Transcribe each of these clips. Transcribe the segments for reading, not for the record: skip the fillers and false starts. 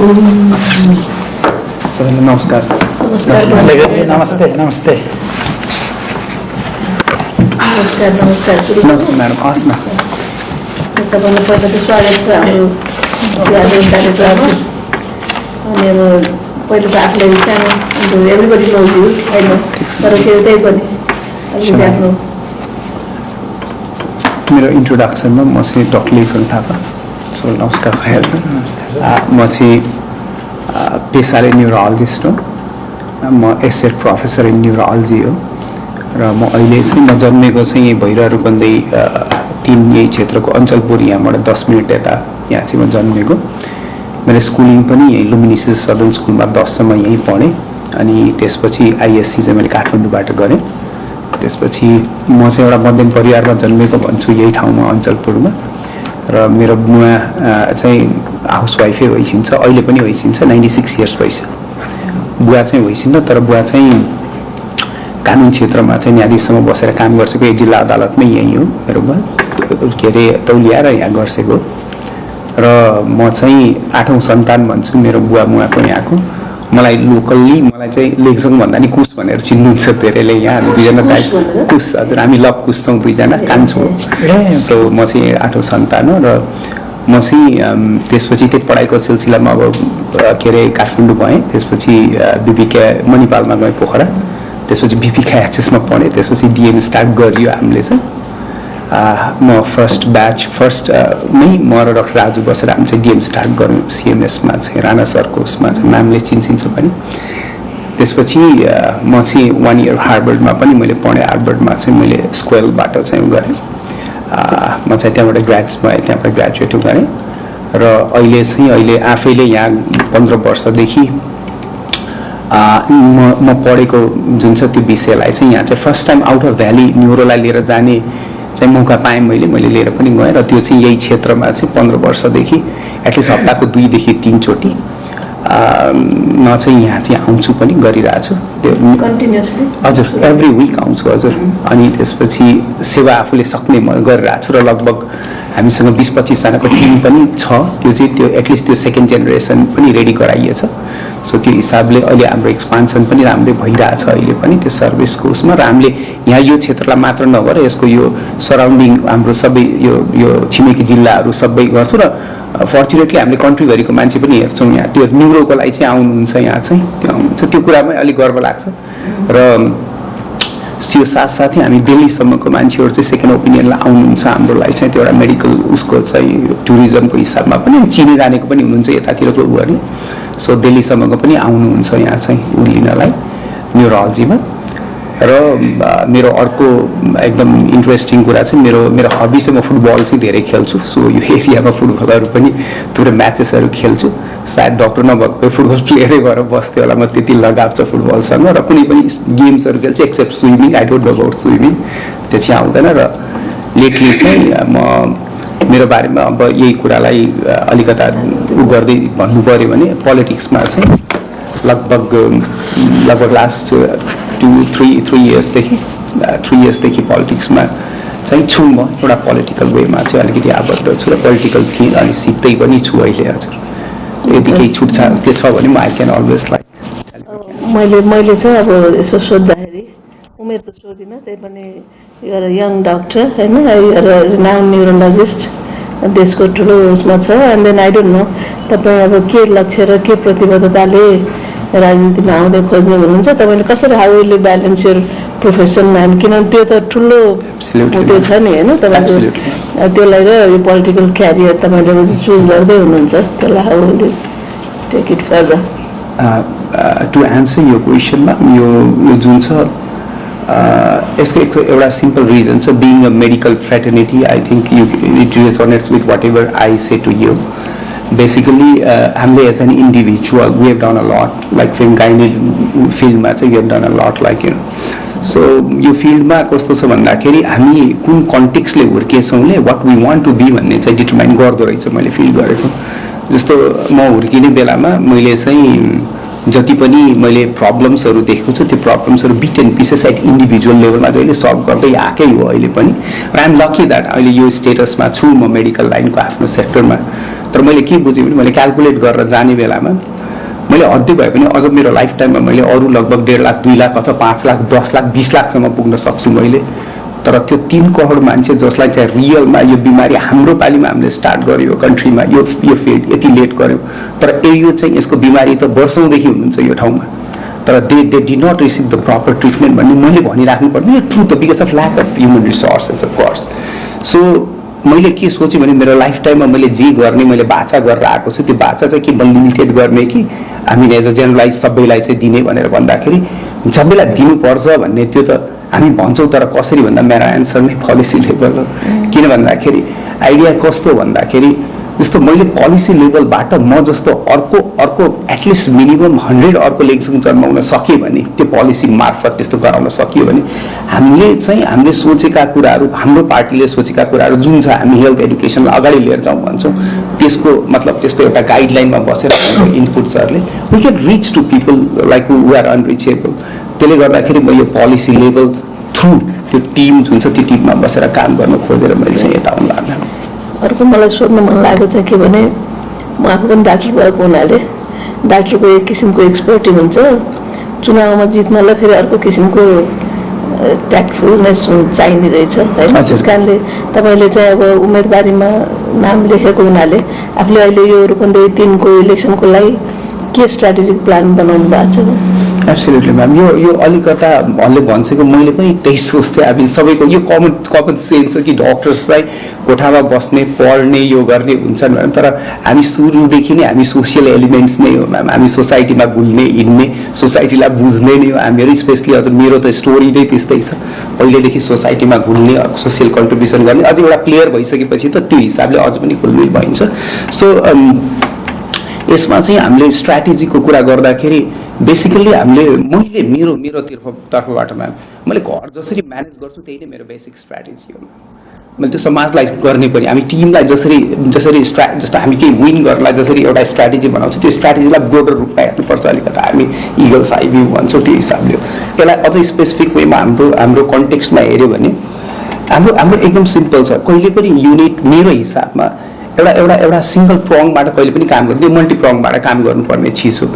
सबैलाई नमस्कार। नमस्कार नमस्ते नमस्ते नमस्कार नमस्कार नमस्ते म्याडम हस् न तपाईँलाई पहिला त स्वागत छ हाम्रो कार्यक्रममा अनि अब पहिला त आफूलाई सानो एभ्रिबडी नोज यु होइन तर त्यो त्यही पनि अलिकति आफ्नो मेरो इन्ट्रोडक्सनमा म चाहिँ डक्टर लेखन थापा सबैलाई नमस्कार भइहाल्छ। म चाहिँ पेसाले न्युरोलोजिस्ट हो। म एसएड प्रोफेसर इन न्युरोलोजी हो र म अहिले चाहिँ म जन्मेको चाहिँ यही भैरह रूपन्देही 3 यही क्षेत्रको अञ्चलपुर यहाँबाट 10 मिनट यता यहाँ चाहिँ म जन्मेको। मेरो स्कुलिङ पनि यही लुमिनिसिस सदन स्कुलमा 10 सम्म यहीँ पढेँ अनि त्यसपछि आइएससी चाहिँ मैले काठमाडौँबाट गरेँ। त्यसपछि म चाहिँ एउटा मध्यम परिवारमा जन्मेको भन्छु यही ठाउँमा अञ्चलपुरमा र मेरो बुवा चाहिँ हाउसवाइफै होइसिन्छ अहिले पनि होइसिन्छ 96 इयर्स भइसक्यो। बुवा चाहिँ होइसिन्छ तर बुवा चाहिँ कानुन क्षेत्रमा चाहिँ न्यायाधीशसम्म बसेर काम गर्छको एक जिल्ला अदालतमै यही हो मेरो बुवा के अरे तौलिया र यहाँ गर्छेको र म चाहिँ 8औं सन्तान भन्छु मेरो बुवा मुवाको यहाँको। मलाई लोकल्ली मलाई चाहिँ लेक्सङ भन्दा नि कुस भनेर चिन्नुहुन्छ धेरैले यहाँ हामी दुईजना दाइ कुस हजुर हामी लभ कुस छौँ दुईजना कान्छो सो म चाहिँ 8औं सन्तान हो र म चाहिँ त्यसपछि त्यही पढाइको सिलसिलामा अब के अरे काठमाडौँ भएँ। त्यसपछि बिपिका मणिपालमा गएँ पोखरा त्यसपछि बिपिका एक्सेसमा पढेँ त्यसपछि डिएम स्टार्ट गरियो हामीले चाहिँ म फर्स्ट मै म र डाक्टर राजु बसेर हामी चाहिँ डिएम स्टार्ट गऱ्यौँ सिएमएसमा चाहिँ राणा सरको उसमा चाहिँ म्यामले चिन्छ पनि। त्यसपछि म चाहिँ 1 इयर हार्वर्डमा पनि मैले पढेँ। हार्वर्डमा चाहिँ मैले स्क्वेलबाट चाहिँ गरेँ म चाहिँ त्यहाँबाट ग्रेजुएट भएँ त्यहाँबाट ग्रेजुएट गरेँ र अहिले आफैले यहाँ 15 वर्षदेखि म पढेको जुन छ त्यो विषयलाई चाहिँ यहाँ चाहिँ first time out of valley न्युरोलाई लिएर जाने चाहिँ मौका पाएँ मैले लिएर पनि गएँ र त्यो चाहिँ यही क्षेत्रमा चाहिँ 15 वर्षदेखि एटलिस्ट हप्ताको 2 देखि 3 चोटि म चाहिँ यहाँ चाहिँ आउँछु पनि गरिरहेको छु त्यो कन्टिन्युअसली हजुर एभ्री विक आउँछु हजुर। अनि त्यसपछि सेवा आफूले सक्ने म गरिरहेको छु र लगभग हामीसँग 20-25 जनाको टिम पनि छ। त्यो चाहिँ त्यो एटलिस्ट त्यो सेकेन्ड जेनेरेसन पनि रेडी गराइएछ सो त्यो हिसाबले अहिले हाम्रो एक्सपान्सन पनि राम्रै भइरहेछ अहिले पनि त्यो सर्भिसको उसमा र हामीले यहाँ यो क्षेत्रलाई मात्र नगरेर यसको यो सराउन्डिङ हाम्रो सबै यो छिमेकी जिल्लाहरू सबै गर्छौँ र फर्चुनेटली हामीले कन्ट्रीभरिको मान्छे पनि हेर्छौँ यहाँ त्यो न्युरोको लागि चाहिँ आउनुहुन्छ यहाँ चाहिँ त्यो आउनुहुन्छ त्यो कुरामै अलिक गर्व लाग्छ र त्यो साथसाथै हामी दिल्लीसम्मको मान्छेहरू चाहिँ सेकेन्ड ओपिनियनलाई आउनुहुन्छ हाम्रो लागि चाहिँ त्यो एउटा मेडिकल उसको चाहिँ टुरिज्मको हिसाबमा पनि चिने जानेको पनि हुनुहुन्छ यतातिरको उहरू सो दिल्लीसम्मको पनि आउनुहुन्छ यहाँ चाहिँ उ लिनलाई न्युरोलोजीमा। र मेरो अर्को एकदम इन्ट्रेस्टिङ कुरा चाहिँ मेरो हबी चाहिँ म फुटबल चाहिँ धेरै खेल्छु। सो यो एरियामा फुटबलहरू पनि थुप्रै म्याचेसहरू खेल्छु। सायद डक्टर नभएको फुटबल प्लेयरै भएर बस्थ्यो होला म त्यति लगाव छ फुटबलसँग र कुनै पनि गेम्सहरू खेल्छु except swimming I don't know about swimming त्यो चाहिँ आउँदैन। र लेटली चाहिँ म मेरो बारेमा अब यही कुरालाई अलिकता गर्दै भन्नु पऱ्यो भने पोलिटिक्समा चाहिँ लगभग लास्ट 2-3 इयर्सदेखि पोलिटिक्समा चाहिँ छु म एउटा पोलिटिकल वेमा चाहिँ अलिकति आबद्ध छु र पोलिटिकल थिएँ अनि सिक्दै पनि छु अहिले हजुर। यदि केही छुट छ त्यो छ भने म आई क्यान अलवेज लाइक मैले चाहिँ अब यसो सोद्धाखेरि उमेर त सोधिनँ त्यही पनि युआर यङ डक्टर होइन युआर नाउन न्युरोलोजिस्ट देशको ठुलो उसमा छ and then I don't know तपाईँ अब के लक्ष्य र के प्रतिबद्धताले राजनीतिमा आउँदै खोज्ने हुनुहुन्छ तपाईँले कसरी how will you balance your profession and किनभने त्यो त ठुलो त्यो छ नि होइन तपाईँको त्यसलाई र यो पोलिटिकल क्यारियर तपाईँले चुज गर्दै हुनुहुन्छ त्यसलाई how will you take it further. To answer यो क्वेसनमा यो जुन छ यसको एउटा सिम्पल रिजन छ being a medical fraternity I think you it resonates with whatever I say to you. Basically, हामीले as an individual, we have done a lot. Like film गाइने फिल्डमा चाहिँ we have done a lot. Like so यो फिल्डमा कस्तो छ भन्दाखेरि हामी कुन कन्टेक्स्टले हुर्केछौँले what we want to be भन्ने चाहिँ डिटरमाइन गर्दो रहेछ मैले फिल गरेको। जस्तो म हुर्किने बेलामा मैले चाहिँ जति पनि मैले प्रब्लम्सहरू देखेको छु त्यो प्रब्लम्सहरू bit and pieces at individual लेभलमा जहिले सल्भ गर्दै आएकै हो अहिले पनि र आइएम लकी द्याट अहिले यो स्टेटसमा छु म मेडिकल लाइनको आफ्नो सेक्टरमा तर मैले के बुझेँ भने मैले क्यालकुलेट गरेर जाने बेलामा मैले अझै भए पनि अझ मेरो लाइफ टाइममा मैले अरू लगभग 1.5 लाख 2 लाख अथवा 5 लाख 10 लाख 20 लाखसम्म पुग्न सक्छु मैले तर त्यो 3 करोड मान्छे जसलाई चाहिँ रियलमा यो बिमारी हाम्रो पालिमा हामीले स्टार्ट गर्यो यो कन्ट्रीमा यो फिल्ड यति लेट गर्यो तर यो चाहिँ यसको बिमारी त वर्षौँदेखि हुनुहुन्छ यो ठाउँमा तर they did not receive the proper treatment भन्ने मैले भनिराख्नु पर्ने यो truth because of lack of human resources of course so मैले के सोचेँ भने मेरो लाइफ टाइममा मैले जे गर्ने मैले बाचा गरेर आएको छु त्यो बाचा चाहिँ के म लिमिटेड गर्ने कि हामीले एज अ जेनरलाइज सबैलाई चाहिँ दिने भनेर भन्दाखेरि सबैलाई दिनुपर्छ भन्ने त्यो त हामी भन्छौँ तर कसरी भन्दा मेरो एन्सर नै पोलिसी लेभल हो किन भन्दाखेरि आइडिया कस्तो भन्दाखेरि जस्तो मैले पोलिसी लेभलबाट म जस्तो अर्को एटलिस्ट मिनिमम 100 अर्को लेखसँग जन्माउन सके भने त्यो पोलिसी मार्फत त्यस्तो गराउन सकियो भने हामीले सोचेका कुराहरू हाम्रो पार्टीले सोचेका कुराहरू जुन छ हामी हेल्थ एडुकेसनलाई अगाडि लिएर जाउँ भन्छौँ त्यसको मतलब त्यसको एउटा गाइडलाइनमा बसेर इनपुट्सहरूले we can reach to people like who are unreachable त्यसले गर्दाखेरि म यो पोलिसी लेभल थ्रु त्यो टिम जुन छ त्यो टिममा बसेर काम गर्न खोजेर मैले चाहिँ यता आउनु लाग्यो अर्को मलाई सोध्न मन लागेको चाहिँ के भने म आफू पनि डाक्टर भएको हुनाले डाक्टरको एक किसिमको एक्सपर्टी हुन्छ चुनावमा जित्नलाई फेरि अर्को किसिमको ट्याक्टफुलनेस चाहिने रहेछ होइन त्यस कारणले तपाईँले चाहिँ अब उम्मेदवारीमा नाम लेखेको हुनाले आफूले अहिले यो रूपन्देही 3 को इलेक्सनको लागि के स्ट्राटेजिक प्लान बनाउनु भएको छ एब्सोल्युटली म्याम यो अलिकता भन्ने भन्छेको मैले पनि त्यही सोच्थेँ अब सबैको यो कमन सेन्स हो कि डक्टर्सलाई कोठामा बस्ने पढ्ने यो गर्ने हुन्छन् भने तर हामी सुरुदेखि नै हामी सोसियल एलिमेन्ट्स नै हो म्याम हामी सोसाइटीमा घुल्ने हिँड्ने सोसाइटीलाई बुझ्ने नै हो हामीहरू स्पेसली अझ मेरो त स्टोरी नै त्यस्तै छ पहिलेदेखि सोसाइटीमा घुल्ने सोसियल कन्ट्रिब्युसन गर्ने अझ एउटा प्लेयर भइसकेपछि त त्यो हिसाबले अझ पनि घुलमिल भइन्छ सो यसमा चाहिँ हामीले स्ट्राटेजीको कुरा गर्दाखेरि बेसिकली हामीले मैले मेरो तर्फबाट म्याम मैले घर जसरी म्यानेज गर्छु त्यही नै मेरो बेसिक स्ट्राटेजी हो मैले त्यो समाजलाई गर्ने पनि हामी टिमलाई जस्तो हामी केही विन गर्नलाई जसरी एउटा स्ट्राटेजी बनाउँछ त्यो स्ट्राटेजीलाई ब्रोडर रूपमा हेर्नुपर्छ अलिकता हामी इगल्स आई भ्यू भन्छौँ त्यो हिसाबले यसलाई अझै स्पेसिफिक वेमा हाम्रो कन्टेक्स्टमा हेऱ्यो भने हाम्रो एकदम सिम्पल छ कहिले पनि युनिट मेरो हिसाबमा एउटा सिंगल प्रङबाट कहिले पनि काम गर्दैन मल्टी प्रङबाट काम गर्नुपर्ने चिज हो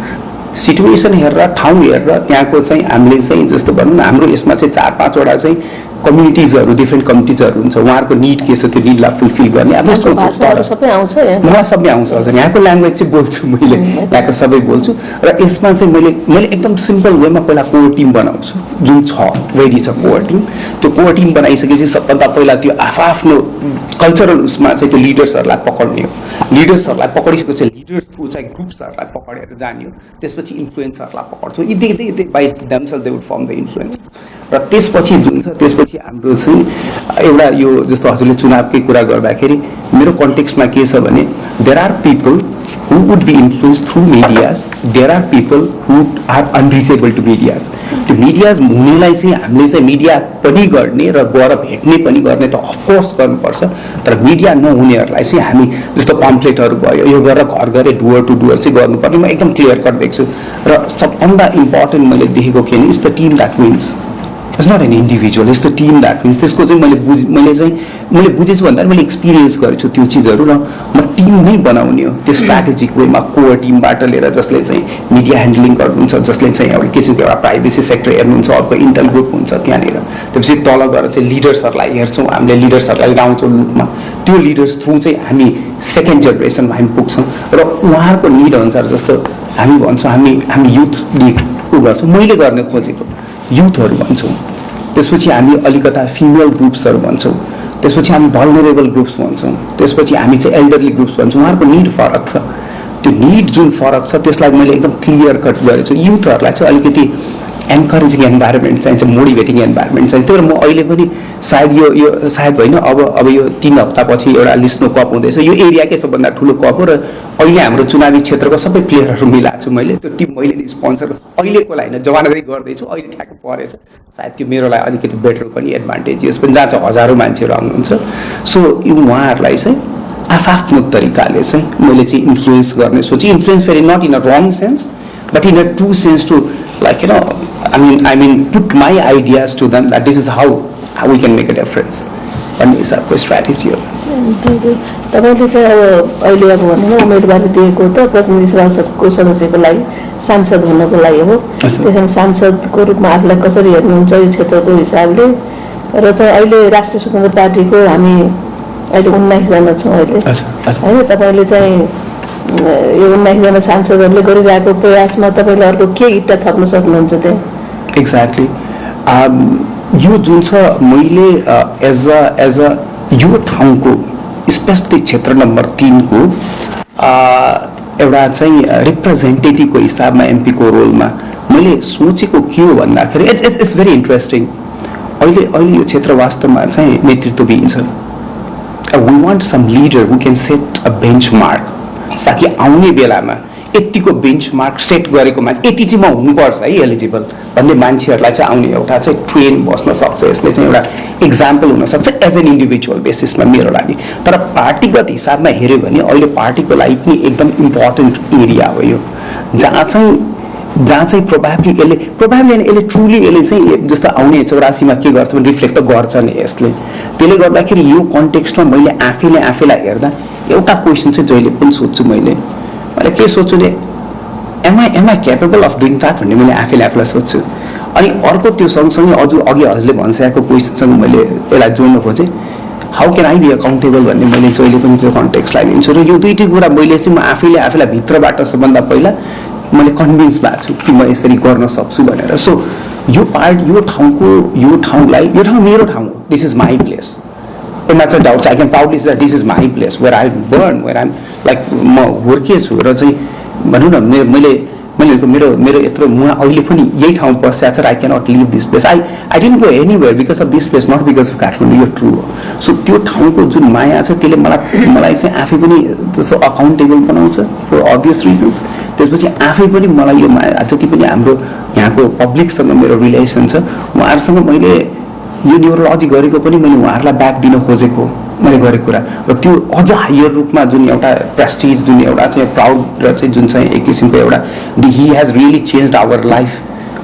सिचुएसन हेरेर ठाउँ हेरेर त्यहाँको चाहिँ हामीले चाहिँ जस्तो भनौँ न हाम्रो यसमा चाहिँ 4-5 वटा चाहिँ कम्युनिटिजहरू डिफ्रेन्ट कम्युनिटिजहरू हुन्छ उहाँहरूको निड के छ त्यो निडलाई फुलफिल गर्ने अब सबै आउँछ मलाई सबै आउँछ हजुर यहाँको ल्याङ्ग्वेज चाहिँ बोल्छु मैले यहाँको सबै बोल्छु र यसमा चाहिँ मैले एकदम सिम्पल वेमा पहिला कोर टिम बनाउँछु जुन छ रेडी छ कोर टिम त्यो कोर टिम बनाइसकेपछि सबभन्दा पहिला त्यो आफ्नो कल्चरल उसमा चाहिँ त्यो लिडर्सहरूलाई पक्ड्ने हो लिडर्सहरूलाई पक्डिसकेपछि लिडर्स थ्रु चाहिँ ग्रुप्सहरूलाई पक्डेर जाने हो त्यसपछि इन्फ्लुएन्सरहरूलाई पक्ड्छौँ यी by themselves they would form the influence र त्यसपछि जुन छ त्यसपछि हाम्रो चाहिँ एउटा यो जस्तो हजुरले चुनावकै कुरा गर्दाखेरि मेरो कन्टेक्स्टमा के छ भने there are people who would be influenced through medias there are people who are unreachable to medias त्यो मिडियाज हुनेलाई चाहिँ हामीले चाहिँ मिडिया पनि गर्ने र गएर भेट्ने पनि गर्ने त अफकोर्स गर्नुपर्छ तर मिडिया नहुनेहरूलाई चाहिँ हामी जस्तो पम्फलेटहरू भयो यो गरेर घर गएर डुवर टु डुवर चाहिँ गर्नुपर्ने म एकदम क्लियर कट देख्छु र सबभन्दा इम्पोर्टेन्ट मैले देखेको के भने it's the team that wins it's not an individual it's the team that wins त्यसको चाहिँ मैले बुझेछु भन्दा मैले एक्सपिरियन्स गरेछु त्यो चिजहरू र म टिम नै बनाउने हो त्यो स्ट्राटेजिक वेमा कोर टिमबाट लिएर जसले चाहिँ मिडिया ह्यान्डलिङ गर्नुहुन्छ जसले चाहिँ एउटा किसिमको एउटा प्राइभेसी सेक्टर हेर्नुहुन्छ अर्को इन्टल ग्रुप हुन्छ त्यहाँनिर त्यसपछि तल गएर चाहिँ लिडर्सहरूलाई हेर्छौँ हामीले लिडर्सहरूलाई लगाउँछौँ लुपमा त्यो लिडर्स थ्रु चाहिँ हामी सेकेन्ड जेनेरेसनमा हामी पुग्छौँ र उहाँहरूको निड अनुसार जस्तो हामी भन्छौँ हामी युथ उ गर्छौँ मैले गर्ने खोजेको युथहरू भन्छौँ त्यसपछि हामी अलिकता फिमेल ग्रुप्सहरू भन्छौँ त्यसपछि हामी भल्नरेबल ग्रुप्स भन्छौँ त्यसपछि हामी चाहिँ एल्डरली ग्रुप्स भन्छौँ उहाँहरूको निड फरक छ त्यो निड जुन फरक छ त्यसलाई मैले एकदम क्लियर कट गरेको छु युथहरूलाई चाहिँ अलिकति एन्करेजिङ इन्भाइरोमेन्ट चाहिन्छ मोटिभेटिङ इन्भाइरोमेन्ट चाहिन्छ त्यही भएर म अहिले पनि सायद यो सायद होइन अब यो 3 हप्तापछि एउटा लिस्टको कप हुँदैछ यो एरियाकै सबभन्दा ठुलो कप हो र अहिले हाम्रो चुनावी क्षेत्रको सबै प्लेयरहरू मिलाएको छु मैले त्यो टिम मैले स्पोन्सर अहिलेको लागि जमानतै गर्दैछु अहिले ठ्याक्क परेछ सायद त्यो मेरोलाई अलिकति बेटर पनि एडभान्टेजेस पनि जहाँ चाहिँ हजारौँ मान्छेहरू आउनुहुन्छ सो यो उहाँहरूलाई चाहिँ आफ्नो तरिकाले चाहिँ मैले चाहिँ इन्फ्लुएन्स गर्ने सोचेँ इन्फ्लुएन्स फेरि not in a wrong sense but in a true sense to like I mean put my ideas to them that this is how we can make a difference. And is our strategy. तपाईँले चाहिँ अब अहिले अब भनौँ उम्मेदवारी दिएको त प्रतिनिधि सभाको सदस्यको लागि सांसद हुनको लागि हो, त्यसमा सांसदको रूपमा आफूलाई कसरी हेर्नुहुन्छ यो क्षेत्रको हिसाबले र चाहिँ अहिले राष्ट्रिय स्वतन्त्र पार्टीको हामी अहिले 19 जना छौँ अहिले होइन, तपाईँले चाहिँ यो 19 जना सांसदहरूले गरिरहेको प्रयासमा तपाईँले अर्को के इट्टा थप्न सक्नुहुन्छ त्यहाँ? एक्ज्याक्टली यो जुन छ मैले एज अ यो ठाउँको स्पेसिफिक क्षेत्र नम्बर 3 को एउटा चाहिँ रिप्रेजेन्टेटिभको हिसाबमा एमपीको रोलमा मैले सोचेको के हो भन्दाखेरि इट्स भेरी इन्ट्रेस्टिङ। अहिले यो क्षेत्र वास्तवमा चाहिँ नेतृत्वविहीन छ। We want some leader who can set a benchmark, ताकि आउने बेलामा यतिको बेन्चमार्क सेट गरेको मान्छे यति चाहिँ म हुनुपर्छ है एलिजिबल भन्ने मान्छेहरूलाई चाहिँ आउने एउटा चाहिँ ट्रेन बस्न सक्छ। यसले चाहिँ एउटा इक्जाम्पल हुनसक्छ एज एन इन्डिभिजुअल बेसिसमा मेरो लागि। तर पार्टीगत हिसाबमा हेऱ्यो भने अहिले पार्टीको लागि पनि एकदम इम्पोर्टेन्ट एरिया हो यो, जहाँ चाहिँ प्रोभाब्ली यसले ट्रुली यसले चाहिँ जस्तो आउने 84मा के गर्छ भने रिफ्लेक्ट त गर्छ नि यसले। त्यसले गर्दाखेरि यो कन्टेक्स्टमा मैले आफैलाई हेर्दा एउटा क्वेसन चाहिँ जहिले पनि सोध्छु मैले के सोध्छु नि, am I capable of doing that भन्ने मैले आफैलाई सोध्छु। अनि अर्को त्यो सँगसँगै अघि हजुरले भनिसकेको क्वेसनसँग मैले यसलाई जोड्नु खोजेँ, how can I be accountable भन्ने मैले जहिले पनि त्यो कन्टेक्स्टलाई लिन्छु। र यो दुईटै कुरा मैले चाहिँ म आफैलाई भित्रबाट सबभन्दा पहिला मैले कन्भिन्स भएको छु कि म यसरी गर्न सक्छु भनेर। सो यो ठाउँ मेरो ठाउँ हो, this is my place. In much doubts, I can proudly say that this is my place where I'm born, where I'm like म हुर्किएछु र चाहिँ भनौँ न मेरो यत्रो म अहिले पनि यही ठाउँ बसिरहेको छ। I cannot leave this place. I didn't go anywhere because of this place, not because of Kathmandu. यो ट्रु हो। सो त्यो ठाउँको जुन माया छ त्यसले मलाई चाहिँ आफै पनि जस्तो अकाउन्टेबल बनाउँछ फर अभियस रिजन्स। त्यसपछि आफै पनि मलाई यो माया जति पनि हाम्रो यहाँको पब्लिकसँग मेरो रिलेसन छ, उहाँहरूसँग मैले यो न्युरोलोजी गरेको पनि मैले उहाँहरूलाई ब्याक दिन खोजेको मैले गरेको कुरा र त्यो अझ हायर रूपमा जुन एउटा प्रेस्टिज, जुन एउटा चाहिँ प्राउड र चाहिँ जुन चाहिँ एक किसिमको एउटा he has really change our life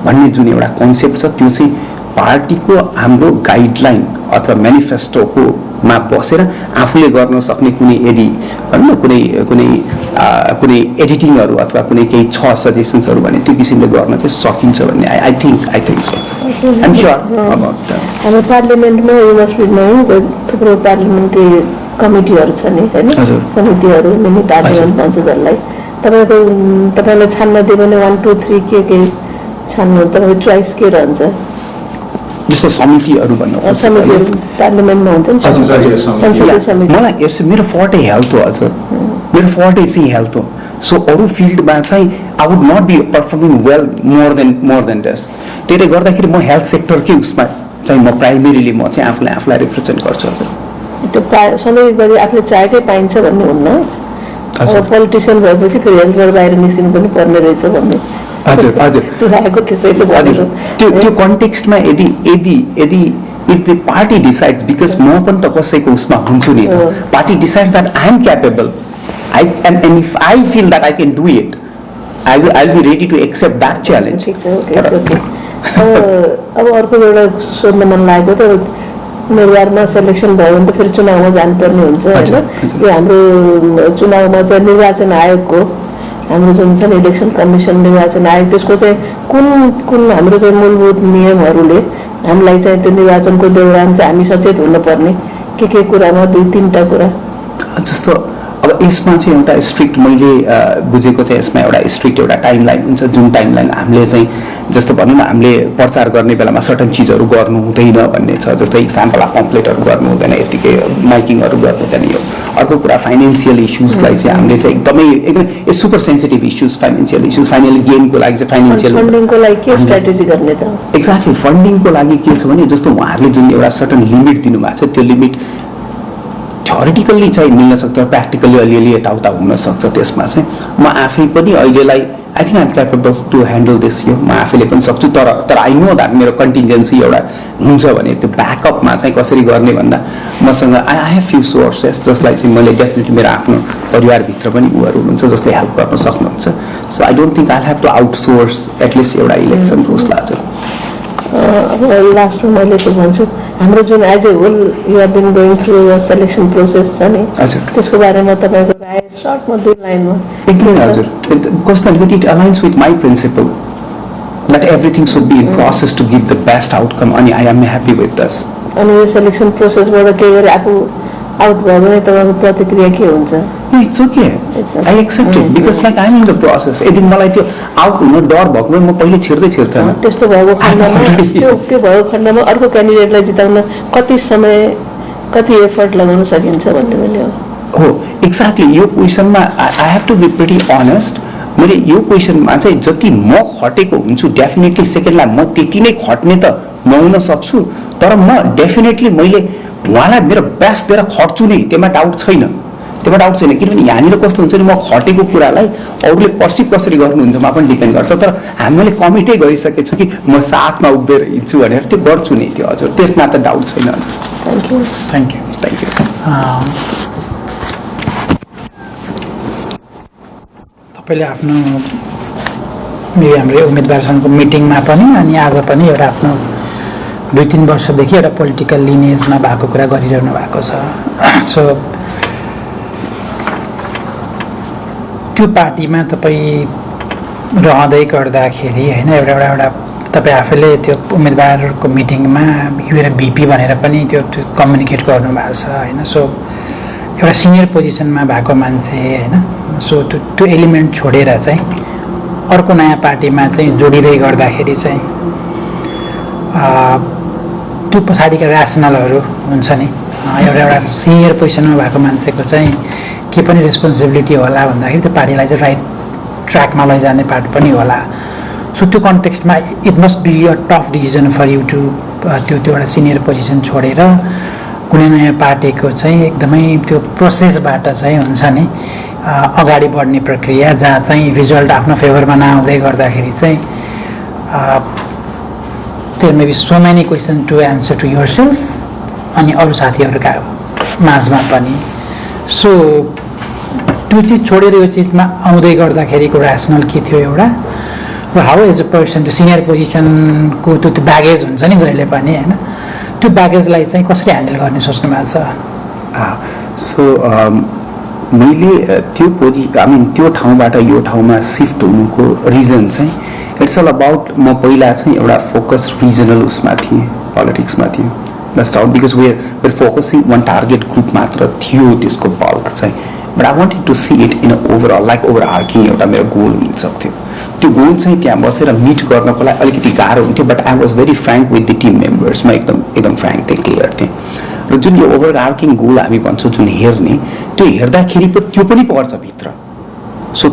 भन्ने जुन एउटा कन्सेप्ट छ, त्यो चाहिँ पार्टीको हाम्रो गाइडलाइन अथवा मेनिफेस्टोको मा बसेर आफूले गर्न सक्ने कुनै यदि भनौँ न कुनै एडिटिङहरू अथवा कुनै केही छ सजेसन्सहरू भने त्यो किसिमले गर्न चाहिँ सकिन्छ भन्ने I think so. I'm sure about that. हाम्रो पार्लियामेन्टमा युनिभर्सिटीमा थुप्रो पार्लियामेन्ट्री कमिटीहरू छ नि होइन, समितिहरू मिनी पार्लियामेन्ट भन्छ जसलाई। तपाईँलाई छान्न दियो भने 1 2 3 के छान्नु, तपाईँको चोइस के रहन्छ? जस्तो समितिहरू भन्नु समितिहरू पार्लियामेन्टमा हुन्छ नि, संसदीय समिति। मलाई यस्तो मेरो फोर्टे हेल्थ हो हजुर, मेरो फोर्टे चाहिँ हेल्थ हो। सो अरू फिल्डमा चाहिँ I would not be performing well more than this. त्यसले गर्दाखेरि म हेल्थ सेक्टरकै उसमा चाहिँ म प्राइमेरीली म चाहिँ आफूलाई रिप्रेजेन्ट गर्छु हजुर। त्यो सधैँभरि आफूले चाहेकै पाइन्छ भन्ने हुन्न, अब पोलिटिसियन भएपछि फेरि हेल्थबाट बाहिर निस्किनु पनि पर्ने रहेछ भन्ने हजुर लागेको त्यसैले भनेर त्यो कन्टेक्स्टमा यदि if the party decides, because म पनि त कसैको उसमा हुन्छु नि, party decides that I am capable and if I feel that I can do it, I'll be ready to accept that challenge. अब अर्को एउटा सोध्न मन लागेको त, उम्मेदवारमा सेलेक्सन भयो भने त फेरि चुनावमा जानुपर्ने हुन्छ होइन। यो हाम्रो चुनावमा चाहिँ निर्वाचन आयोगको हाम्रो जुन छ इलेक्सन कमिसन निर्वाचन आयोग, त्यसको चाहिँ कुन हाम्रो चाहिँ मूलभूत नियमहरूले हामीलाई चाहिँ त्यो निर्वाचनको दौरान चाहिँ हामी सचेत हुनुपर्ने के कुरामा 2-3टा कुरा जस्तो अब यसमा चाहिँ एउटा स्ट्रिक्ट मैले बुझेको थिएँ, यसमा एउटा स्ट्रिक्ट एउटा टाइमलाइन हुन्छ, जुन टाइमलाइन हामीले चाहिँ जस्तो भनौँ न हामीले प्रचार गर्ने बेलामा सर्टन चिजहरू गर्नु हुँदैन भन्ने छ। जस्तै इक्जाम्पल पम्पलेटहरू गर्नु हुँदैन, यतिकै माइकिङहरू गर्नु हुँदैन। यो अर्को कुरा फाइनेन्सियल इस्युजलाई चाहिँ हामीले चाहिँ एकदमै super sensitive issues, financial issues, finally गेमको लागि चाहिँ फाइनेन्सियल फन्डिङको लागि के स्ट्राटेजी गर्ने त? थ्योरिटिकल्ली चाहिँ मिल्न सक्छ, प्र्याक्टिकल्ली अलिअलि यताउता हुनसक्छ। त्यसमा चाहिँ म आफै पनि अहिलेलाई I think I am capable to handle this यो, म आफैले पनि सक्छु। तर आई नो द्याट मेरो कन्टिन्जेन्सी एउटा हुन्छ भने त्यो ब्याकअपमा चाहिँ कसरी गर्ने भन्दा मसँग आई हेभ फ्यु सोर्सेस जसलाई चाहिँ मैले डेफिनेटली मेरो आफ्नो परिवारभित्र पनि उहरू हुनुहुन्छ जसले हेल्प गर्न सक्नुहुन्छ। So I don't think I have to outsource at least एउटा इलेक्सनको उसलाई चाहिँ। अब लास्टमा मैले के भन्छु, हाम्रो जुन as a whole you have been going through selection process छ नि, त्यसको बारेमा तपाईँको राय सर्टमा 2 लाइनमा। एकदमै हजुर, कस्तो it aligns with my principle that everything should be in process to give the best outcome, अनि I am happy with this. अनि यो सेलेक्सन प्रोसेसबाट के गरे आफू आउट भयो भने तपाईँको प्रतिक्रिया के हुन्छ? It's okay, I accept it because like I am in the process. यदि मलाई त्यो आउट हुन डर भएको भए म पहिले छिर्दैन। त्यस्तो भएको खण्डमा त्यो भएको खण्डमा अर्को क्यान्डिडेटलाई जिताउन कति समय कति एफर्ट लगाउन सकिन्छ भन्ने मैले हो। एक्ज्याक्टली यो क्वेसनमा I have to be pretty honest. मैले यो क्वेसनमा चाहिँ जति म खटेको हुन्छु डेफिनेटली सेकेन्डलाई म त्यति नै खट्ने त नहुन सक्छु, तर म डेफिनेटली मैले उहाँलाई मेरो बेस्ट दिएर खट्छु नै, त्यसमा डाउट छैन। किनभने यहाँनिर कस्तो हुन्छ नि, म खटेको कुरालाई अरूले पर्सिभ कसरी गर्नुहुन्छमा पनि डिपेन्ड गर्छ। तर हामीले कमिटै गरिसकेको छु कि म साथमा उभिएर हिँड्छु भनेर, त्यो गर्छु नै त्यो हजुर, त्यसमा त डाउट छैन। Thank you. तपाईँले आफ्नो हाम्रो उम्मेदवारसँगको मिटिङमा पनि अनि आज पनि एउटा आफ्नो 2-3 वर्षदेखि एउटा पोलिटिकल लिनेजमा भएको कुरा गरिरहनु भएको छ। सो त्यो पार्टीमा तपाईँ रहँदै गर्दाखेरि होइन, एउटा तपाईँ आफैले त्यो उम्मेदवारको मिटिङमा यो भिपी भनेर पनि त्यो कम्युनिकेट गर्नुभएको छ होइन। सो एउटा सिनियर पोजिसनमा भएको मान्छे होइन, सो त्यो एलिमेन्ट छोडेर चाहिँ अर्को नयाँ पार्टीमा चाहिँ जोडिँदै गर्दाखेरि चाहिँ त्यो पछाडिका ऱ्यासनलहरू हुन्छ नि, एउटा सिनियर पोजिसनमा भएको मान्छेको चाहिँ के पनि रेस्पोन्सिबिलिटी होला भन्दाखेरि त्यो पार्टीलाई चाहिँ राइट ट्र्याकमा लैजाने पार्ट पनि होला। सो त्यो कन्टेक्स्टमा it must be a tough decision for you to त्यो एउटा सिनियर पोजिसन छोडेर कुनै नयाँ पार्टीको चाहिँ एकदमै त्यो प्रोसेसबाट चाहिँ हुन्छ नि अगाडि बढ्ने प्रक्रिया, जहाँ चाहिँ रिजल्ट आफ्नो फेभरमा नआउँदै गर्दाखेरि चाहिँ there may be so many question to answer to yourself अनि अरू साथीहरूका माझमा पनि। सो त्यो चिज छोडेर यो चिजमा आउँदै गर्दाखेरिको ऱ्यासनल के थियो एउटा, र हाउ एज अ पर्सन त्यो सिनियर पोजिसनको त्यो ब्यागेज हुन्छ नि जहिले पनि होइन, त्यो ब्यागेजलाई चाहिँ कसरी ह्यान्डल गर्ने सोच्नु भएको छ? सो मैले त्यो ठाउँबाट यो ठाउँमा सिफ्ट हुनुको रिजन चाहिँ इट्स अल अबाउट म पहिला चाहिँ एउटा फोकस रिजनल उसमा थिएँ, पोलिटिक्समा थिएँ just out because we're focusing one target group मात्र थियो त्यसको बल्क चाहिँ। But I wanted to see it in overall like overarching एउटा मेरो गोल हुनसक्थ्यो। त्यो गोल चाहिँ त्यहाँ बसेर मिट गर्नको लागि अलिकति गाह्रो हुन्थ्यो, but I was very frank with the team members. म एकदम फ्रेङ्क थिएँ, क्लियर थिएँ। र जुन यो ओभर आर्किङ गोल हामी भन्छौँ जुन हेर्ने, त्यो हेर्दाखेरि त्यो पनि पर्छ भित्र। सो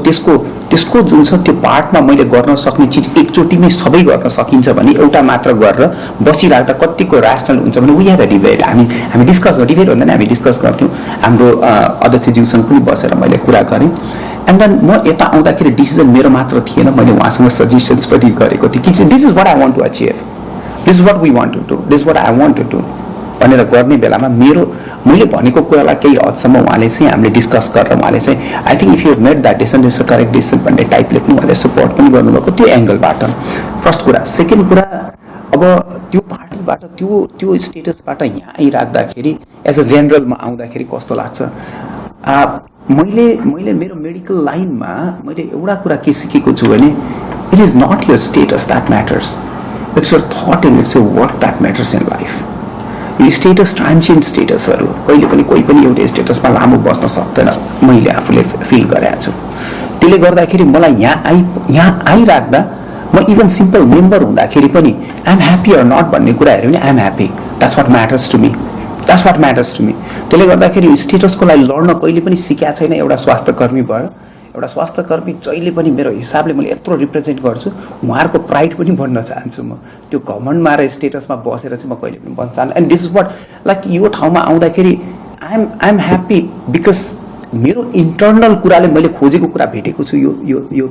त्यसको जुन छ त्यो पार्टमा मैले गर्न सक्ने चिज एकचोटिमै सबै गर्न सकिन्छ भने एउटा मात्र गरेर बसिराख्दा कतिको ऱ्यासनल हुन्छ भने वी हेभ अ डिबेट। हामी डिस्कस डिबेट भन्दा नि हामी डिस्कस गर्थ्यौँ। हाम्रो अध्यक्षज्यूसँग पनि बसेर मैले कुरा गरेँ। एन्ड देन म यता आउँदाखेरि डिसिजन मेरो मात्र थिएन, मैले उहाँसँग सजेसन्स पनि गरेको थिएँ कि this is what I want to achieve, this is what we want to do, this is what I want to do भनेर गर्ने बेलामा मैले भनेको कुरालाई केही हदसम्म उहाँले चाहिँ हामीले डिस्कस गरेर उहाँले चाहिँ I think if you made that decision is a correct decision भन्ने टाइपले पनि उहाँले सपोर्ट पनि गर्नुभएको त्यो एङ्गलबाट। फर्स्ट कुरा। सेकेन्ड कुरा, अब त्यो पार्टीबाट त्यो स्टेटसबाट यहाँ आइराख्दाखेरि एज अ जेनरलमा आउँदाखेरि कस्तो लाग्छ, मैले मेरो मेडिकल लाइनमा मैले एउटा कुरा के सिकेको छु भने it is not your status that matters, it's your thought and it's your work that matters in life. यो स्टेटस ट्रान्सियन्ट स्टेटसहरू कहिले पनि कोही पनि एउटै स्टेटसमा लामो बस्न सक्दैन, मैले आफूले फिल गरेको छु। त्यसले गर्दाखेरि मलाई यहाँ आइराख्दा म इभन सिम्पल मेम्बर हुँदाखेरि पनि I am happy or not भन्ने कुरा हेऱ्यो भने I am happy, that's what matters to me, that's what matters to me. त्यसले गर्दाखेरि स्टेटसको लागि लड्न कहिले पनि सिकेको छैन एउटा स्वास्थ्यकर्मी भएर। एउटा स्वास्थ्यकर्मी जहिले पनि मेरो हिसाबले मैले यत्रो रिप्रेजेन्ट गर्छु, उहाँहरूको प्राइड पनि बढ्न चाहन्छु। म त्यो घमण्डमा र स्टेटसमा बसेर चाहिँ म कहिले पनि बस्न चाहन्छु। And this is what like यो ठाउँमा आउँदाखेरि आइएम ह्याप्पी बिकज मेरो इन्टर्नल कुराले मैले खोजेको कुरा भेटेको छु यो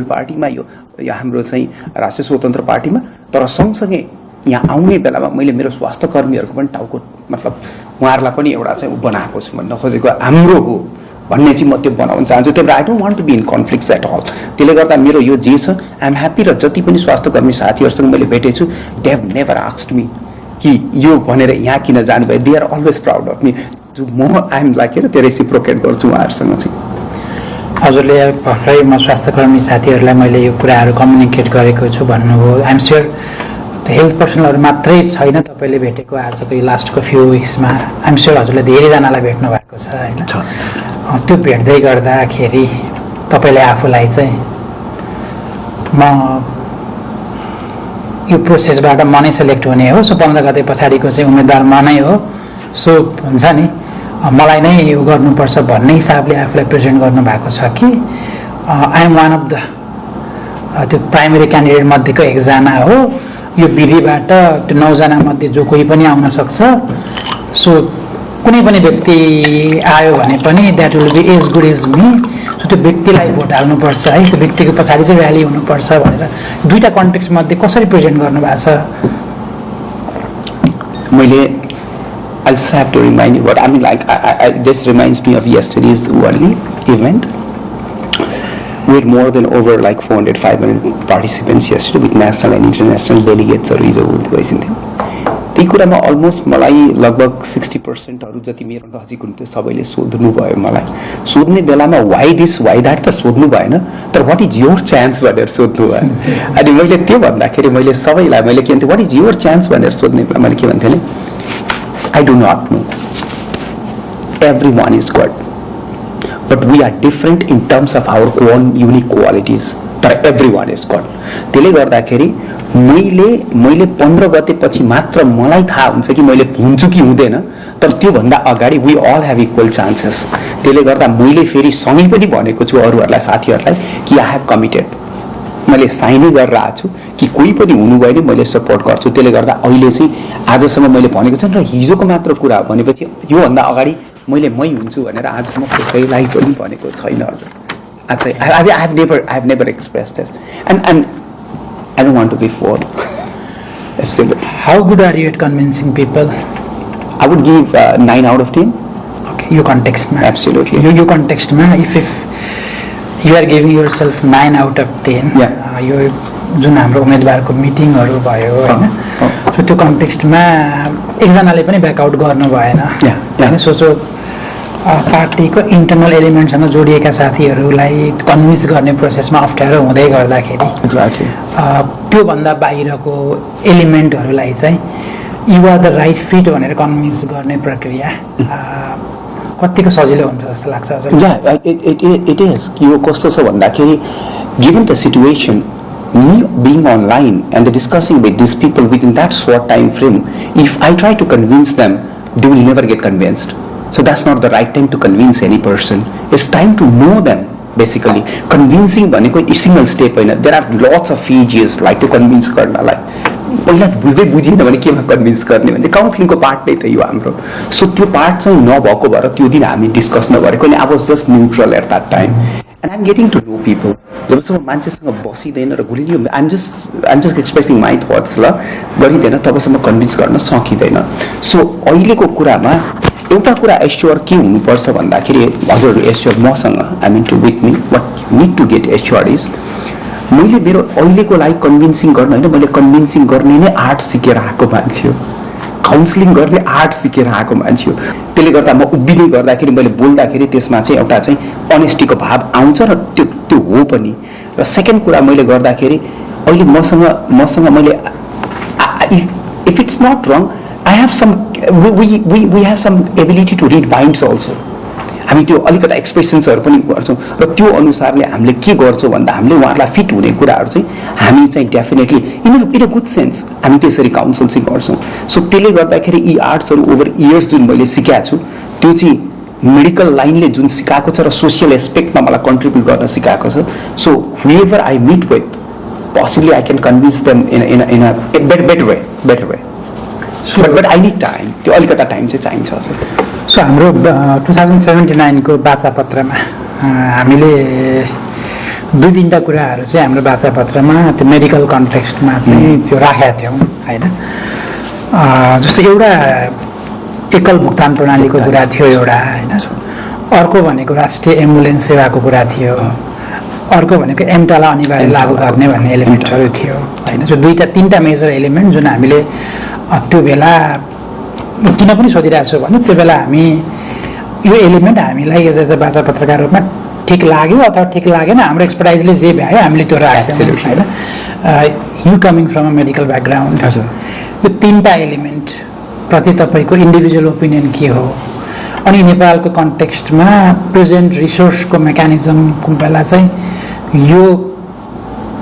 पार्टीमा यो हाम्रो चाहिँ राष्ट्रिय स्वतन्त्र पार्टीमा। तर सँगसँगै यहाँ आउने बेलामा मैले मेरो स्वास्थ्य कर्मीहरूको पनि टाउको मतलब उहाँहरूलाई पनि एउटा चाहिँ बनाएको छु भन्न खोजेको हाम्रो हो भन्ने चाहिँ म त्यो बनाउन चाहन्छु। त्यही भएर I don't want to be in conflicts at all. त्यसले गर्दा मेरो यो जे छ आइएम ह्याप्पी। र जति पनि स्वास्थ्य कर्मी साथीहरूसँग मैले भेटेछु they have never asked me कि यो भनेर यहाँ किन जानुभयो। They are always proud of me. म आइएम लाइक त्यो रेसिप्रोकेट गर्छु उहाँहरूसँग चाहिँ। हजुरले भर्खरै म स्वास्थ्यकर्मी साथीहरूलाई मैले यो कुराहरू कम्युनिकेट गरेको छु भन्नुभयो। आइएम स्योर हेल्थ पर्सनलहरू मात्रै छैन तपाईँले भेटेको आजको यो लास्टको फ्यु विक्समा। आइएम स्योर हजुरले धेरैजनालाई भेट्नु भएको छ होइन। त्यो भेट्दै गर्दाखेरि तपाईँले आफूलाई चाहिँ म यो प्रोसेसबाट म नै सेलेक्ट हुने हो, सो 15 गते पछाडिको चाहिँ उम्मेदवार म नै हो, सो हुन्छ नि मलाई नै यो गर्नुपर्छ भन्ने हिसाबले आफूलाई प्रेजेन्ट गर्नुभएको छ कि I am one of the त्यो प्राइमेरी क्यान्डिडेट मध्येको एकजना हो। यो विधिबाट त्यो 9 जना मध्ये जो कोही पनि आउन सक्छ। सो कुनै पनि व्यक्ति आयो भने पनि that will be as good as me. So त्यो व्यक्तिलाई भोट हाल्नुपर्छ है, त्यो व्यक्तिको पछाडि चाहिँ र्याली हुनुपर्छ भनेर दुईवटा कन्टेक्स्ट मध्ये कसरी प्रेजेन्ट गर्नुभएको छ? मैले I just have to remind you what I mean. Like, this reminds me of yesterday's Wali event. We had more than over like 400, 500 participants yesterday with national and international delegates or guys in them. त्यही कुरामा almost मलाई लगभग 60% जति मेरो नजिक हुन्थ्यो सबैले सोध्नु भयो मलाई। सोध्ने बेलामा वाइ दिस वाइ द्याट त सोध्नु भएन, तर वाट इज योर चान्स भनेर सोध्नु भयो। अनि मैले त्यो भन्दाखेरि मैले सबैलाई मैले के भन्थेँ वाट इज योर चान्स भनेर सोध्ने बेला मैले के भन्थेँ भने I do not know. Everyone is good, but we are different in terms of our own unique qualities. But everyone is good. त्यसले गर्दाखेरि मैले 15 गते पछि मात्र मलाई थाहा हुन्छ कि मैले हुन्छु कि हुँदैन, तर त्यो भन्दा अगाडि we all have equal chances. त्यसले गर्दा मैले फेरि सँगै पनि भनेको छु अरूहरूलाई साथीहरूलाई कि I have committed. मैले साइनै गरेर आएको छु कि कोही पनि हुनुभयो भने मैले सपोर्ट गर्छु। त्यसले गर्दा अहिले चाहिँ आजसम्म मैले भनेको छैन र हिजोको मात्र कुरा हो भनेपछि योभन्दा अगाडि मैले मै हुन्छु भनेर आजसम्म कसैलाई पनि भनेको छैन। I have never expressed this and I don't want to be fooled. How good are you at convincing people? I would give 9 out of 10. Okay, your context ma. Absolutely. Your context ma, if you are giving yourself 9 out of 10. Yeah. यो जुन हाम्रो उम्मेदवारको मिटिङहरू भयो होइन, so त्यो कन्टेक्स्टमा एकजनाले पनि back out गर्नु भएन होइन। सो पार्टीको इन्टरनल एलिमेन्टसँग जोडिएका साथीहरूलाई कन्भिन्स गर्ने प्रोसेसमा अप्ठ्यारो हुँदै गर्दाखेरि त्योभन्दा बाहिरको एलिमेन्टहरूलाई चाहिँ you are the right fit भनेर कन्भिन्स गर्ने प्रक्रिया कतिको सजिलो हुन्छ जस्तो लाग्छ हजुर? इट इज यो कस्तो छ भन्दाखेरि given the situation, me being online and discussing with these people within that short time frame, if I try to convince them, they will never get convinced. So that's not the right time to convince any person. It's time to know them, basically. Convincing भनेको a single step होइन. There are lots of stages like to convince गर्नलाई। पहिला बुझ्दै बुझिएन भने केमा convince गर्ने भने काउन्सिलिङको part नै त यो हाम्रो। सो त्यो पार्ट चाहिँ नभएको भएर त्यो दिन हामी डिस्कस नगरेको अनि I was just neutral at that time and I'm getting to know people. जबसम्म मान्छेसँग बसिँदैन र गुलियो I'm just expressing my thoughts ल गरिँदैन तबसम्म कन्भिन्स गर्न सकिँदैन। सो अहिलेको कुरामा एउटा कुरा एस्योर के हुनुपर्छ भन्दाखेरि हजुर एस्योर मसँग I mean to with me what need to get assure is मैले मेरो अहिलेको लागि कन्भिन्सिङ गर्न होइन, मैले कन्भिन्सिङ गर्ने नै आर्ट सिकेर आएको मान्छे हो, काउन्सिलिङ गर्ने आर्ट सिकेर आएको मान्छे हो। त्यसले गर्दा म उभिँदै गर्दाखेरि मैले बोल्दाखेरि त्यसमा चाहिँ एउटा चाहिँ अनेस्टीको भाव आउँछ र त्यो हो पनि। र सेकेन्ड कुरा मैले गर्दाखेरि अहिले मसँग मैले if it's not wrong I have some we have some ability to read minds also. हामी त्यो अलिकति एक्सप्रेसन्सहरू पनि गर्छौँ र त्यो अनुसारले हामीले के गर्छौँ भन्दा हामीले उहाँहरूलाई फिट हुने कुराहरू चाहिँ हामी चाहिँ definitely in a good sense हामी त्यसरी काउन्सिल चाहिँ गर्छौँ। सो त्यसले गर्दाखेरि यी आर्ट्सहरू ओभर इयर्स जुन मैले सिकाएको छु त्यो चाहिँ मेडिकल लाइनले जुन सिकाएको छ र सोसियल एस्पेक्टमा मलाई कन्ट्रिब्युट गर्न सिकाएको छ। So however I meet with possibly I can convince them in a better way. But I need time. त्यो अलिकता टाइम चाहिँ चाहिन्छ। सो हाम्रो 2079 को वार्तापत्रमा हामीले 2-3टा कुराहरू चाहिँ हाम्रो वार्तापत्रमा त्यो मेडिकल कन्टेक्स्टमा चाहिँ त्यो राखेका थियौँ होइन। जस्तो एउटा एकल भुक्तान प्रणालीको कुरा थियो एउटा होइन, अर्को भनेको राष्ट्रिय एम्बुलेन्स सेवाको कुरा थियो, अर्को भनेको एमटालाई अनिवार्य लागू गर्ने भन्ने एलिमेन्टहरू थियो होइन। जो 2-3टा मेजर एलिमेन्ट जुन हामीले त्यो बेला किन पनि सोधिरहेको छु भने त्यो बेला हामी यो एलिमेन्ट हामीलाई एज एज अ वार्ता पत्रकार रूपमा ठिक लाग्यो अथवा ठिक लागेन, हाम्रो एक्सपर्टाइजले जे भ्यायो हामीले त्यो राख्यौँ होइन। You coming from a medical background, यो 3टा एलिमेन्ट प्रति तपाईँको इन्डिभिजुअल ओपिनियन के हो, अनि नेपालको कन्टेक्स्टमा प्रेजेन्ट रिसोर्सको मेकानिजमको बेला चाहिँ यो